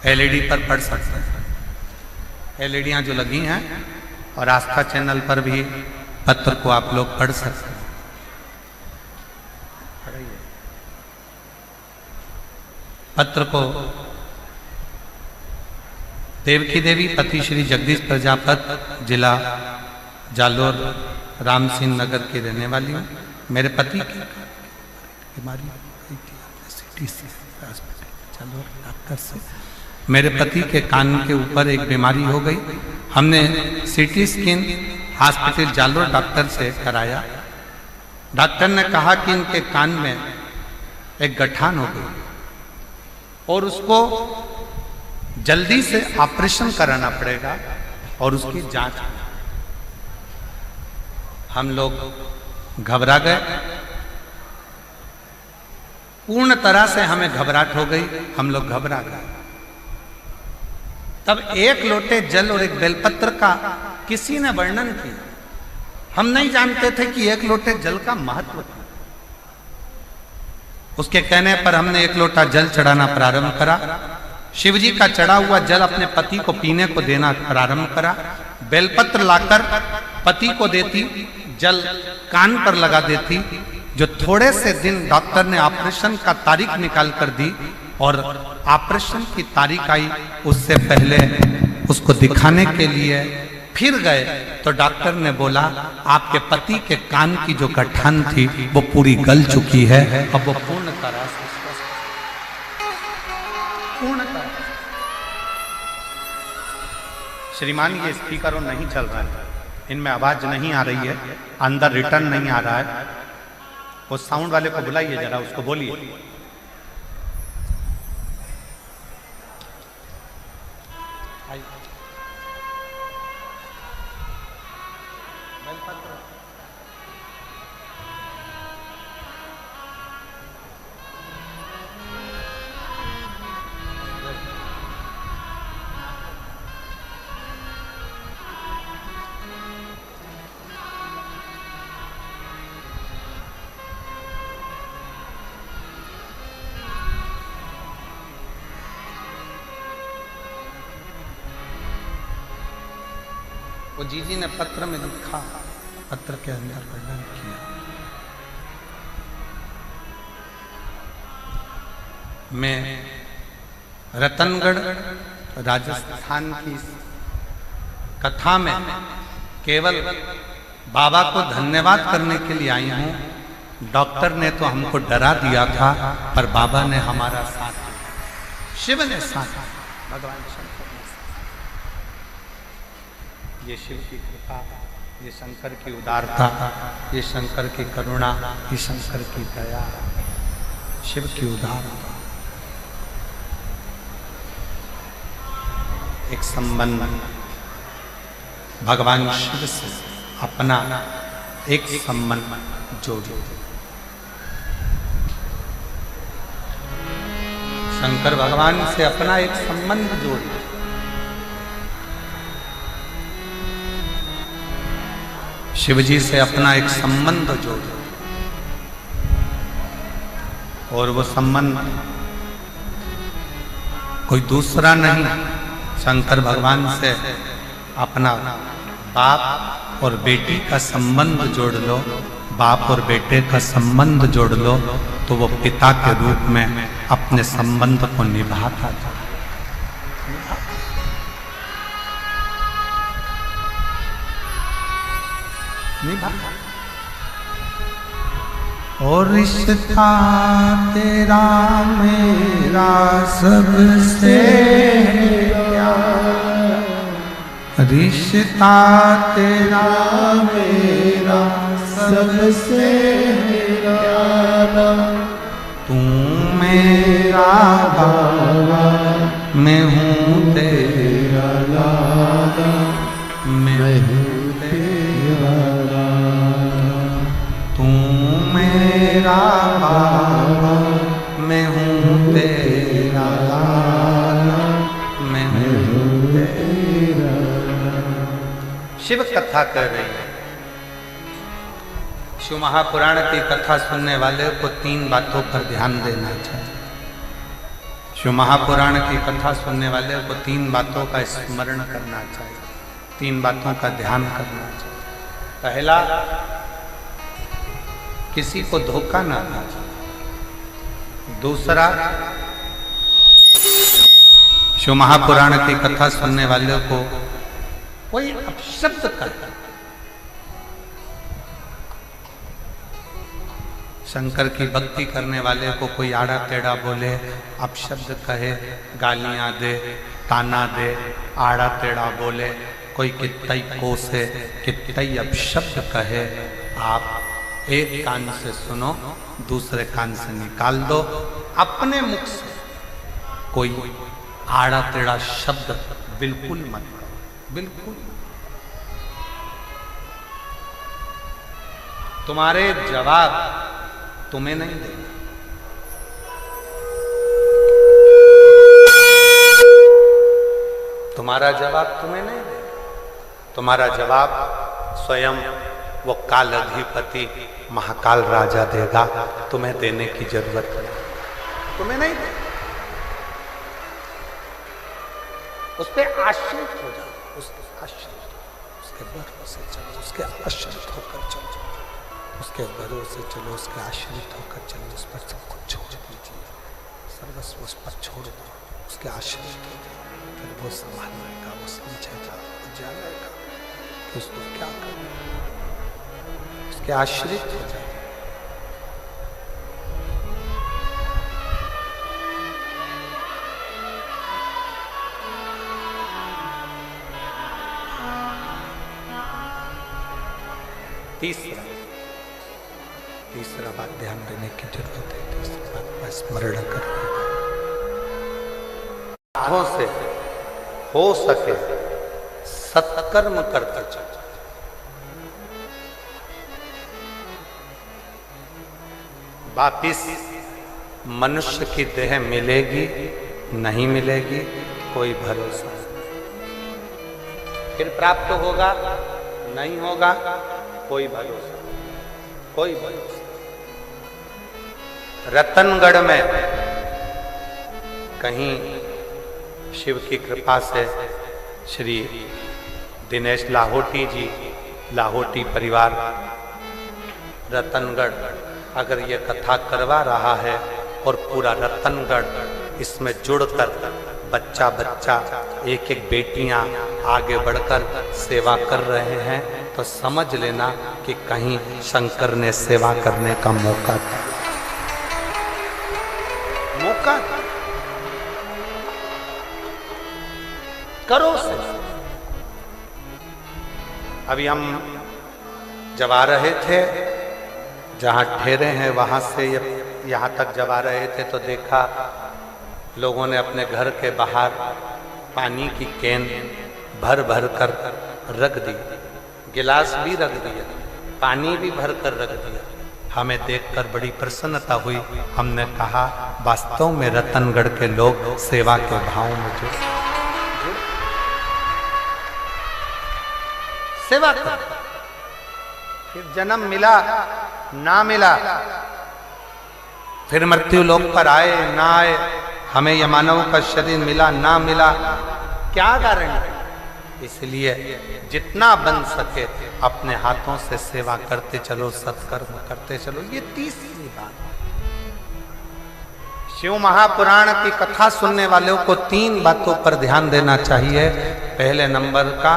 एलईडी पर पढ़ सकते हैं। एलईडियां जो लगी हैं और आस्था चैनल पर भी पत्र को आप लोग पढ़ सकते हैं। पत्र को देवकी देवी पति श्री जगदीश प्रजापति, जिला जालोर, राम सिंह नगर की रहने वाली हूँ। मेरे पति की बीमारी जालोर डॉक्टर से, मेरे पति के कान के ऊपर एक बीमारी हो गई। हमने CT scan hospital Jalore doctor से कराया। डॉक्टर ने कहा कि इनके कान में एक गठान हो गई और उसको जल्दी से ऑपरेशन कराना पड़ेगा और उसकी जांच। हम लोग घबरा गए, पूर्ण तरह से हमें घबराहट हो गई। हम लोग घबरा गए। तब एक लोटे जल और एक बेलपत्र का किसी ने वर्णन किया। हम नहीं जानते थे कि एक लोटे जल का महत्व था। उसके कहने पर हमने एक लोटा जल चढ़ाना प्रारंभ करा। शिवजी का चढ़ा हुआ जल अपने पति को पीने को देना प्रारंभ करा। बेलपत्र लाकर पति को देती, जल कान पर लगा देती। जो थोड़े से दिन डॉक्टर ने ऑपरेशन का तारीख निकाल कर दी और ऑपरेशन की तारीख आई, उससे पहले उसको दिखाने के लिए फिर गए तो डॉक्टर ने बोला आपके पति के कान की जो गठान थी वो पूरी गल चुकी है, अब वो पूर्ण तरह से श्रीमान, ये स्पीकर नहीं चल रहा है, इनमें आवाज नहीं आ रही है, अंदर रिटर्न नहीं आ रहा है। वो साउंड वाले को बुलाइए जरा, उसको बोलिए। वो जीजी ने पत्र में लिखा, पत्र के अंदर वर्णन किया। मैं रतनगढ़ राजस्थान की कथा में केवल बाबा को धन्यवाद करने के लिए आई हूँ। डॉक्टर ने तो हमको डरा दिया था, पर बाबा ने हमारा साथ दिया, शिव ने साथ, भगवान शंकर। ये शिव की कृपा, ये शंकर की उदारता, ये शंकर की करुणा, ये शंकर की दया। शिव की उदारता, एक संबंध भगवान शिव से अपना एक संबंध जोड़ो। शंकर भगवान से अपना एक संबंध जोड़ो। शिव जी से अपना एक संबंध जोड़ो और वो संबंध कोई दूसरा नहीं, शंकर भगवान से अपना बाप और बेटी का संबंध जोड़ लो। बाप और बेटे का संबंध जोड़ लो तो वो पिता के रूप में अपने संबंध को निभाता था। और रिश्ता तेरा मेरा सबसे रिश्ता तेरा मेरा सबसे तू मेरा बाबा मैं हूँ तेरा लाला मैं हूँ तेरा तू मेरा बाबा मैं हूँ तेरा लाला मैं हूँ तेरा। शिव कथा कर रही है। शिव महापुराण की कथा सुनने वाले को 3 बातों पर ध्यान देना चाहिए। शिव महापुराण की कथा सुनने वाले को 3 बातों का स्मरण करना चाहिए, 3 बातों का ध्यान करना चाहिए। पहला, किसी को धोखा ना देना चाहिए। दूसरा, शिव महापुराण की कथा सुनने वाले को कोई अपशब्द करता, शंकर की भक्ति करने वाले को कोई आड़ा टेढ़ा बोले, अपशब्द कहे, गालियां दे, ताना दे, आड़ा टेढ़ा बोले, कोई कितई कोसे, कितई अपशब्द कहे, आप एक कान से सुनो, दूसरे कान से निकाल दो। अपने मुख से कोई आड़ा टेढ़ा शब्द बिल्कुल मत करो, बिल्कुल। तुम्हारे जवाब तुम्हें नहीं देंगे। तुम्हारा जवाब तुम्हें नहीं देगा। तुम्हारा जवाब स्वयं वो काल अधिपति महाकाल राजा देगा। तुम्हें देने की जरूरत नहीं, तुम्हें नहीं देगा। उस पर आश्रित हो जाओ, उसके भरोसे चलो, उसके आश्रित होकर चलो, उसके भरोसे चलो, उसके आश्रित होकर चलो। उस पर सब कुछ छोड़ दीजिए, सर्वस्व उस पर छोड़ दो, उसके आश्रित हो जाओ। फिर वो संभाल लेगा, वो समझेगा, वो जानेगा कि उसको क्या करना, उसके आश्रित हो जाए। तीसरा बात ध्यान देने की जरूरत है। तीसरी बात का स्मरण करना से हो सके सत्कर्म करता चलो। वापिस मनुष्य की देह मिलेगी नहीं मिलेगी कोई भरोसा नहीं। फिर प्राप्त होगा नहीं होगा कोई भरोसा, कोई भरोसा। रतनगढ़ में कहीं शिव की कृपा से श्री दिनेश लाहोटी जी, लाहोटी परिवार रतनगढ़ अगर ये कथा करवा रहा है और पूरा रतनगढ़ इसमें जुड़कर बच्चा बच्चा एक एक बेटियां आगे बढ़कर सेवा कर रहे हैं तो समझ लेना कि कहीं शंकर ने सेवा करने का मौका था, मौका था। करो से। अभी हम जब आ रहे थे, जहां ठहरे हैं वहां से ये यहाँ तक जब आ रहे थे तो देखा लोगों ने अपने घर के बाहर पानी की कैन भर भर कर रख दी, गिलास भी रख दिया, पानी भी भर कर रख दिया। हमें देखकर बड़ी प्रसन्नता हुई। हमने कहा वास्तव में रतनगढ़ के लोग सेवा के भाव में जो सेवा कर, फिर जन्म मिला ना मिला, फिर मृत्यु लोक पर आए ना आए, हमें यह मानव का शरीर मिला ना मिला, क्या कारण है? इसलिए जितना बन सके अपने हाथों से सेवा करते चलो, सत्कर्म करते चलो। ये तीसरी बात। शिव महापुराण की कथा सुनने वालों को 3 बातों पर ध्यान देना चाहिए। पहले नंबर का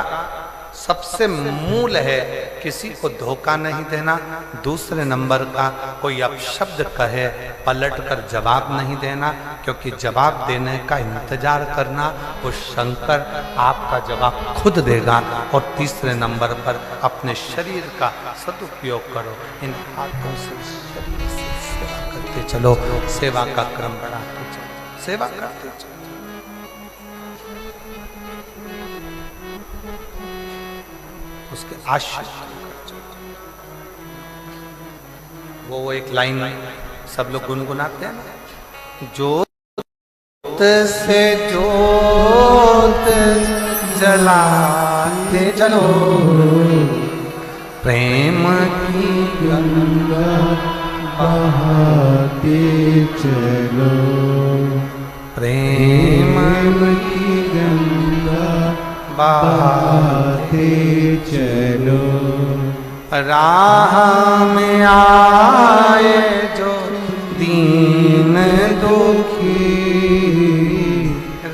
सबसे मूल है किसी को धोखा नहीं देना। दूसरे नंबर का कोई अपशब्द कहे पलट कर जवाब नहीं देना, क्योंकि जवाब देने का इंतजार करना वो शंकर आपका जवाब खुद देगा। और तीसरे नंबर पर अपने शरीर का सदुपयोग करो। इन हाथों से शरीर से सेवा करते चलो, सेवा का क्रम बढ़ाते चलो, सेवा करते चलो। उसके आश्रय वो एक लाइन सब लोग गुनगुनाते हैं ना, जोत से जोत जलाते चलो, प्रेम की गंगा बहाते चलो, प्रेम की गंगा बहाते चलो, राह में आए जो दीन दुखी,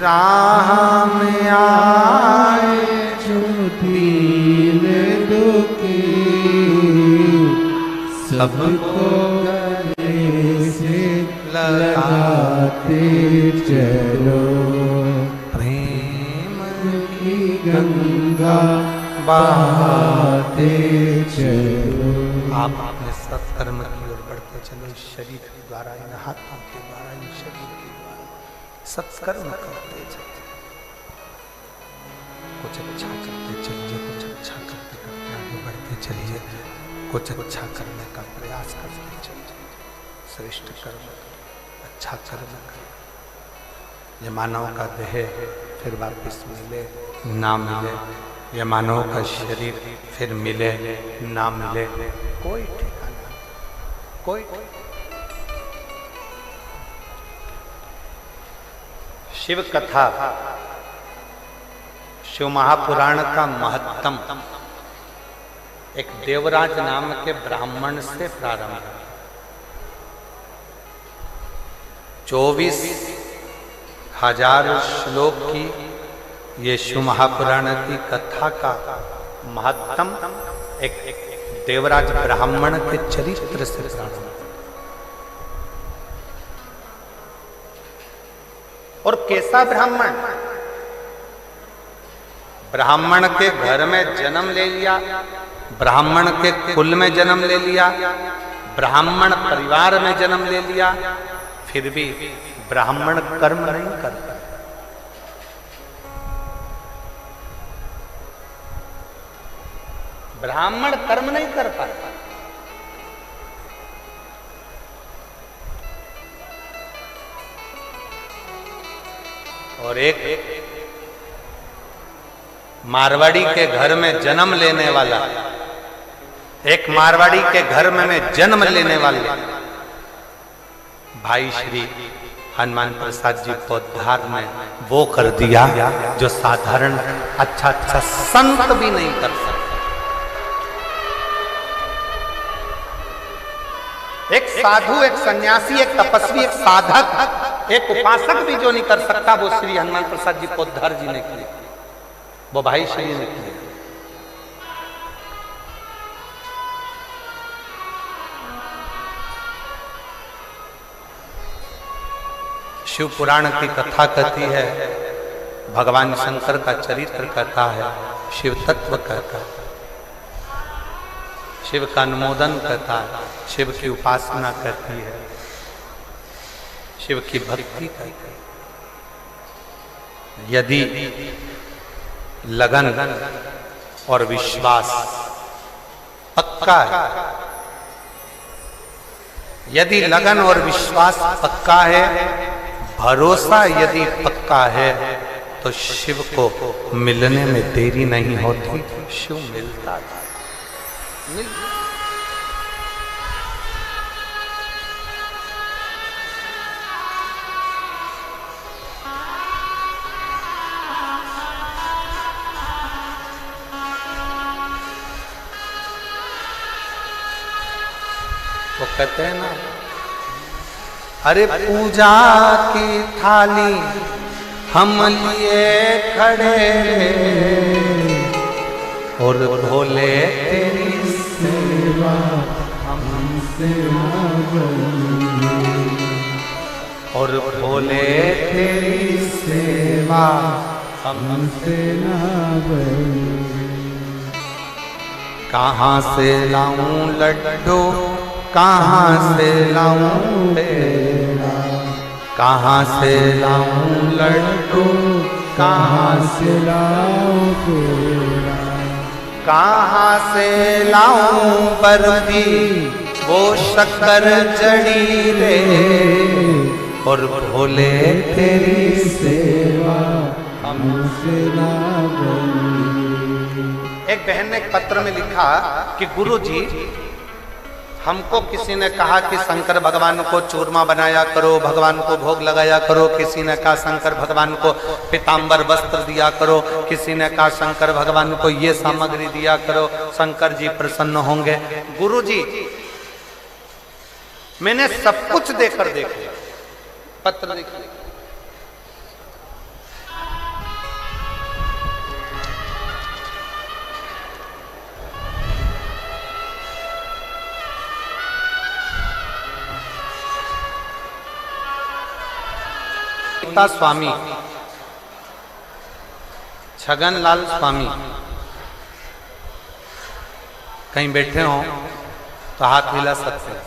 राह में आए जो दीन दुखी, सबको गले से लगाते चलो, गंगा बहाते चलो। आप अपने सत्कर्म की ओर बढ़ते चलो। इस शरीर के द्वारा, इन हाथों के द्वारा, इन शरीर के द्वारा सत्कर्म करते चलो। कुछ अच्छा करते चलिए, कुछ अच्छा करते करते आगे बढ़ते चलिए, कुछ अच्छा करने का प्रयास करते चलिए। श्रेष्ठ कर्म, अच्छा कर्म करें। ये मानव का देह फिर वापिस मिले ना मिले, ये मानव का शरीर फिर मिले ना मिले, कोई ठिकाना, कोई। शिव कथा, शिव महापुराण का महत्तम एक देवराज नाम के ब्राह्मण से प्रारंभ है। 24,000 श्लोक की ये शिव महापुराण की कथा का महत्तम एक देवराज ब्राह्मण के चरित्र से प्रारंभ। और कैसा ब्राह्मण? ब्राह्मण के घर में जन्म ले लिया, ब्राह्मण के कुल में जन्म ले लिया, ब्राह्मण परिवार में जन्म ले लिया, फिर भी ब्राह्मण कर्म नहीं करता। ब्राह्मण कर्म नहीं कर पाता। और एक मारवाड़ी के घर में जन्म लेने वाला, एक मारवाड़ी के घर में जन्म लेने वाले भाई श्री हनुमान प्रसाद जी पोद्दार ने वो कर दिया जो साधारण अच्छा संत भी नहीं कर सकता। एक साधु, एक सन्यासी, एक तपस्वी, एक साधक, एक उपासक भी जो नहीं कर सकता, वो श्री हनुमान प्रसाद जी पोद्दार जी ने किया, वो भाई श्री ने किया। शिव पुराण की कथा कहती है, भगवान शंकर का चरित्र कहता है, शिव तत्व कहता है, शिव का अनुमोदन कहता है, शिव की उपासना कहती है। शिव की भक्ति करते। यदि लगन और विश्वास पक्का है, यदि लगन और विश्वास पक्का है, भरोसा यदि पक्का है, तो शिव को मिलने में देरी नहीं होती, शिव मिलता है। वो कहते हैं ना, अरे पूजा की थाली हम लिए खड़े और भोले तेरी सेवा हमसे ना बनी, और भोले तेरी सेवा हमसे ना बनी। कहाँ से लाऊं लड्डू, कहाँ से लाऊं पेड़ा, कहाँ से लाऊं लड्डू, कहाँ से लाऊं पेड़ा, कहाँ से लाऊं बर्फी वो शक्कर जड़ी रे, और भोले तेरी सेवा हमसे ना बनी। एक बहन ने एक पत्र में लिखा कि गुरुजी, हमको किसी ने कहा कि शंकर भगवान को चूरमा बनाया करो, भगवान को भोग लगाया करो, किसी ने कहा शंकर भगवान को पीतांबर वस्त्र दिया करो, किसी ने कहा शंकर भगवान को ये सामग्री दिया करो, शंकर जी प्रसन्न होंगे। गुरुजी, मैंने सब कुछ देकर देख लिया, पत्र देख लिया, स्वामी छगनलाल स्वामी कहीं बैठे हो तो हाथ हिला सकते हैं।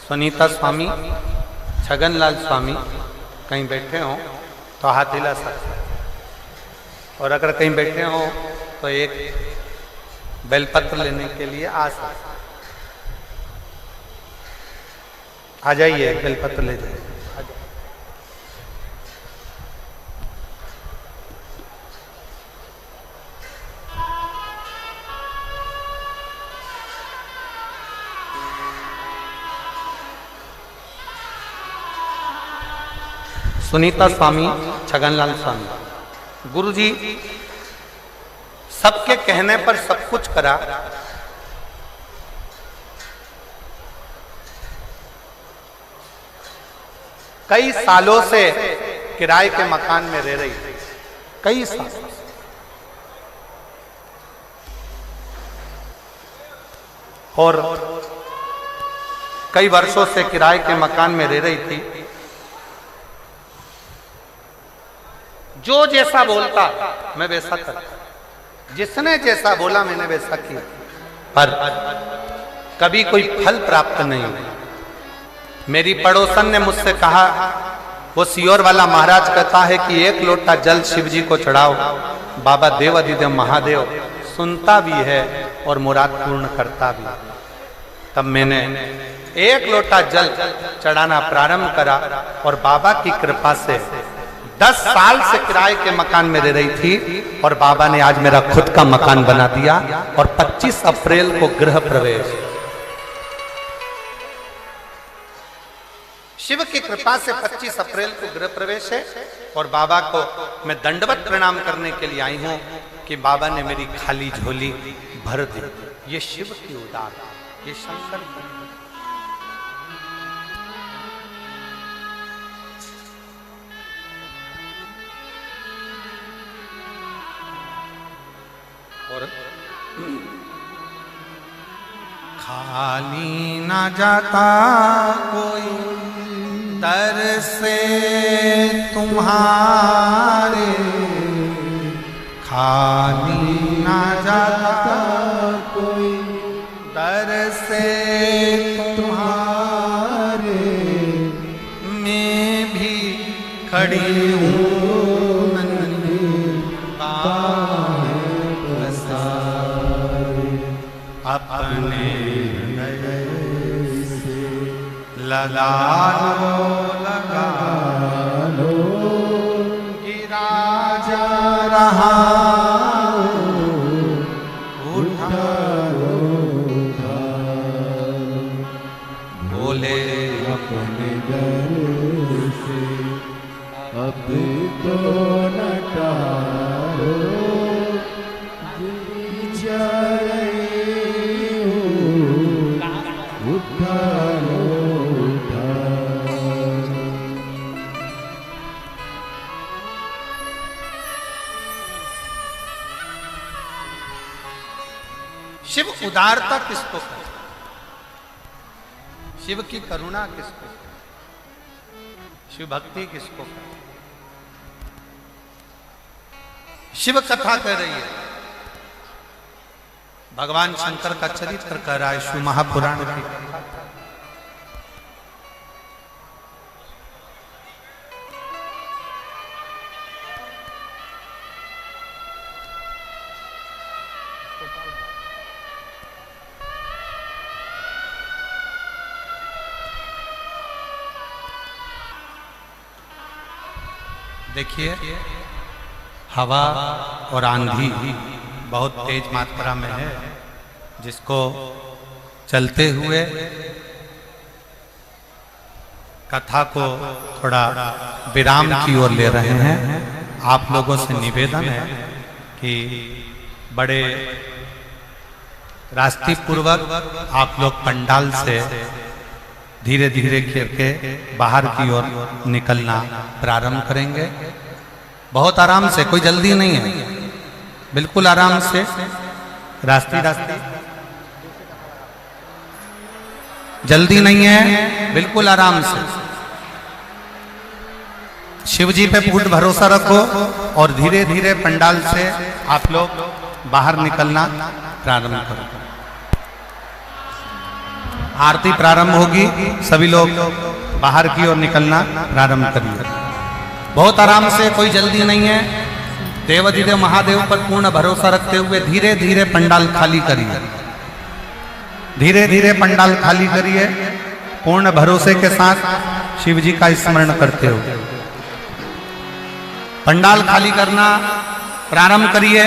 सुनीता स्वामी, छगनलाल स्वामी कहीं बैठे हो तो हाथ हिला सकते हैं, और अगर कहीं बैठे हो तो एक बेलपत्र लेने के लिए आ सकते। आ जाइए, एक बेलपत्र ले जाइए। सुनीता स्वामी, छगनलाल स्वामी। गुरुजी, सबके कहने पर सब कुछ करा, कई सालों से किराए के मकान में रह रही थी, कई साल, और कई वर्षों से किराए के मकान में रह रही थी। जो जैसा बोलता मैं वैसा करता, जिसने जैसा बोला मैंने वैसा किया, पर कभी कोई फल प्राप्त नहीं हुआ। मेरी पड़ोसन ने मुझसे कहा, वो सियोर वाला महाराज कहता है कि 1 लोटा जल शिव जी को चढ़ाओ, बाबा देवाधिदेव महादेव सुनता भी है और मुराद पूर्ण करता भी। तब मैंने 1 लोटा जल चढ़ाना प्रारंभ करा, और बाबा की कृपा से 10 साल से किराए के मकान में रह रही थी, और बाबा ने आज मेरा खुद का मकान बना दिया, और 25 अप्रैल को गृह प्रवेश। शिव की कृपा से 25 अप्रैल को गृह प्रवेश है, और बाबा को मैं दंडवत प्रणाम करने के लिए आई हूं कि बाबा ने मेरी खाली झोली भर दी। ये शिव की उदारता, ये शंकर की। और खाली ना जाता कोई दर से तुम्हारे, खाली ना जाता कोई दर से तुम्हारे, खड़ी हूँ नन्ही बाहें पसारे, अपने हृदय से लगा लो गिरा जा रहा उठा लो बोले अपने घर से अब तो न टालो, जा रही हूँ उठा लो उठा लो। शिव उदारता किसको कहते? शिव की करुणा किसको कहते? शिव भक्ति किसको कहते? शिव कथा कह रही है, भगवान शंकर का चरित्र कह रहा है शिव महापुराण की कथा। देखिए हवा और आंधी बहुत तेज मात्रा में है, जिसको चलते हुए कथा को थोड़ा विराम की ओर ले रहे हैं। आप लोगों से निवेदन है कि बड़े रास्ते पूर्वक आप लोग पंडाल से धीरे धीरे करके बाहर की ओर निकलना प्रारंभ करेंगे। बहुत आराम से, कोई जल्दी नहीं है, बिल्कुल आराम से, रास्ते जल्दी नहीं है, बिल्कुल आराम से। शिव जी पे पूर्ण भरोसा रखो और धीरे धीरे पंडाल से आप लोग बाहर निकलना प्रारंभ करो। आरती प्रारंभ होगी, सभी लोग बाहर की ओर निकलना प्रारंभ करिए। बहुत आराम से, कोई जल्दी नहीं है। देवाधिदेव महादेव पर पूर्ण भरोसा रखते हुए धीरे धीरे पंडाल खाली करिए, धीरे धीरे पंडाल खाली करिए। पूर्ण भरोसे के साथ शिव जी का स्मरण करते हो पंडाल खाली करना प्रारंभ करिए।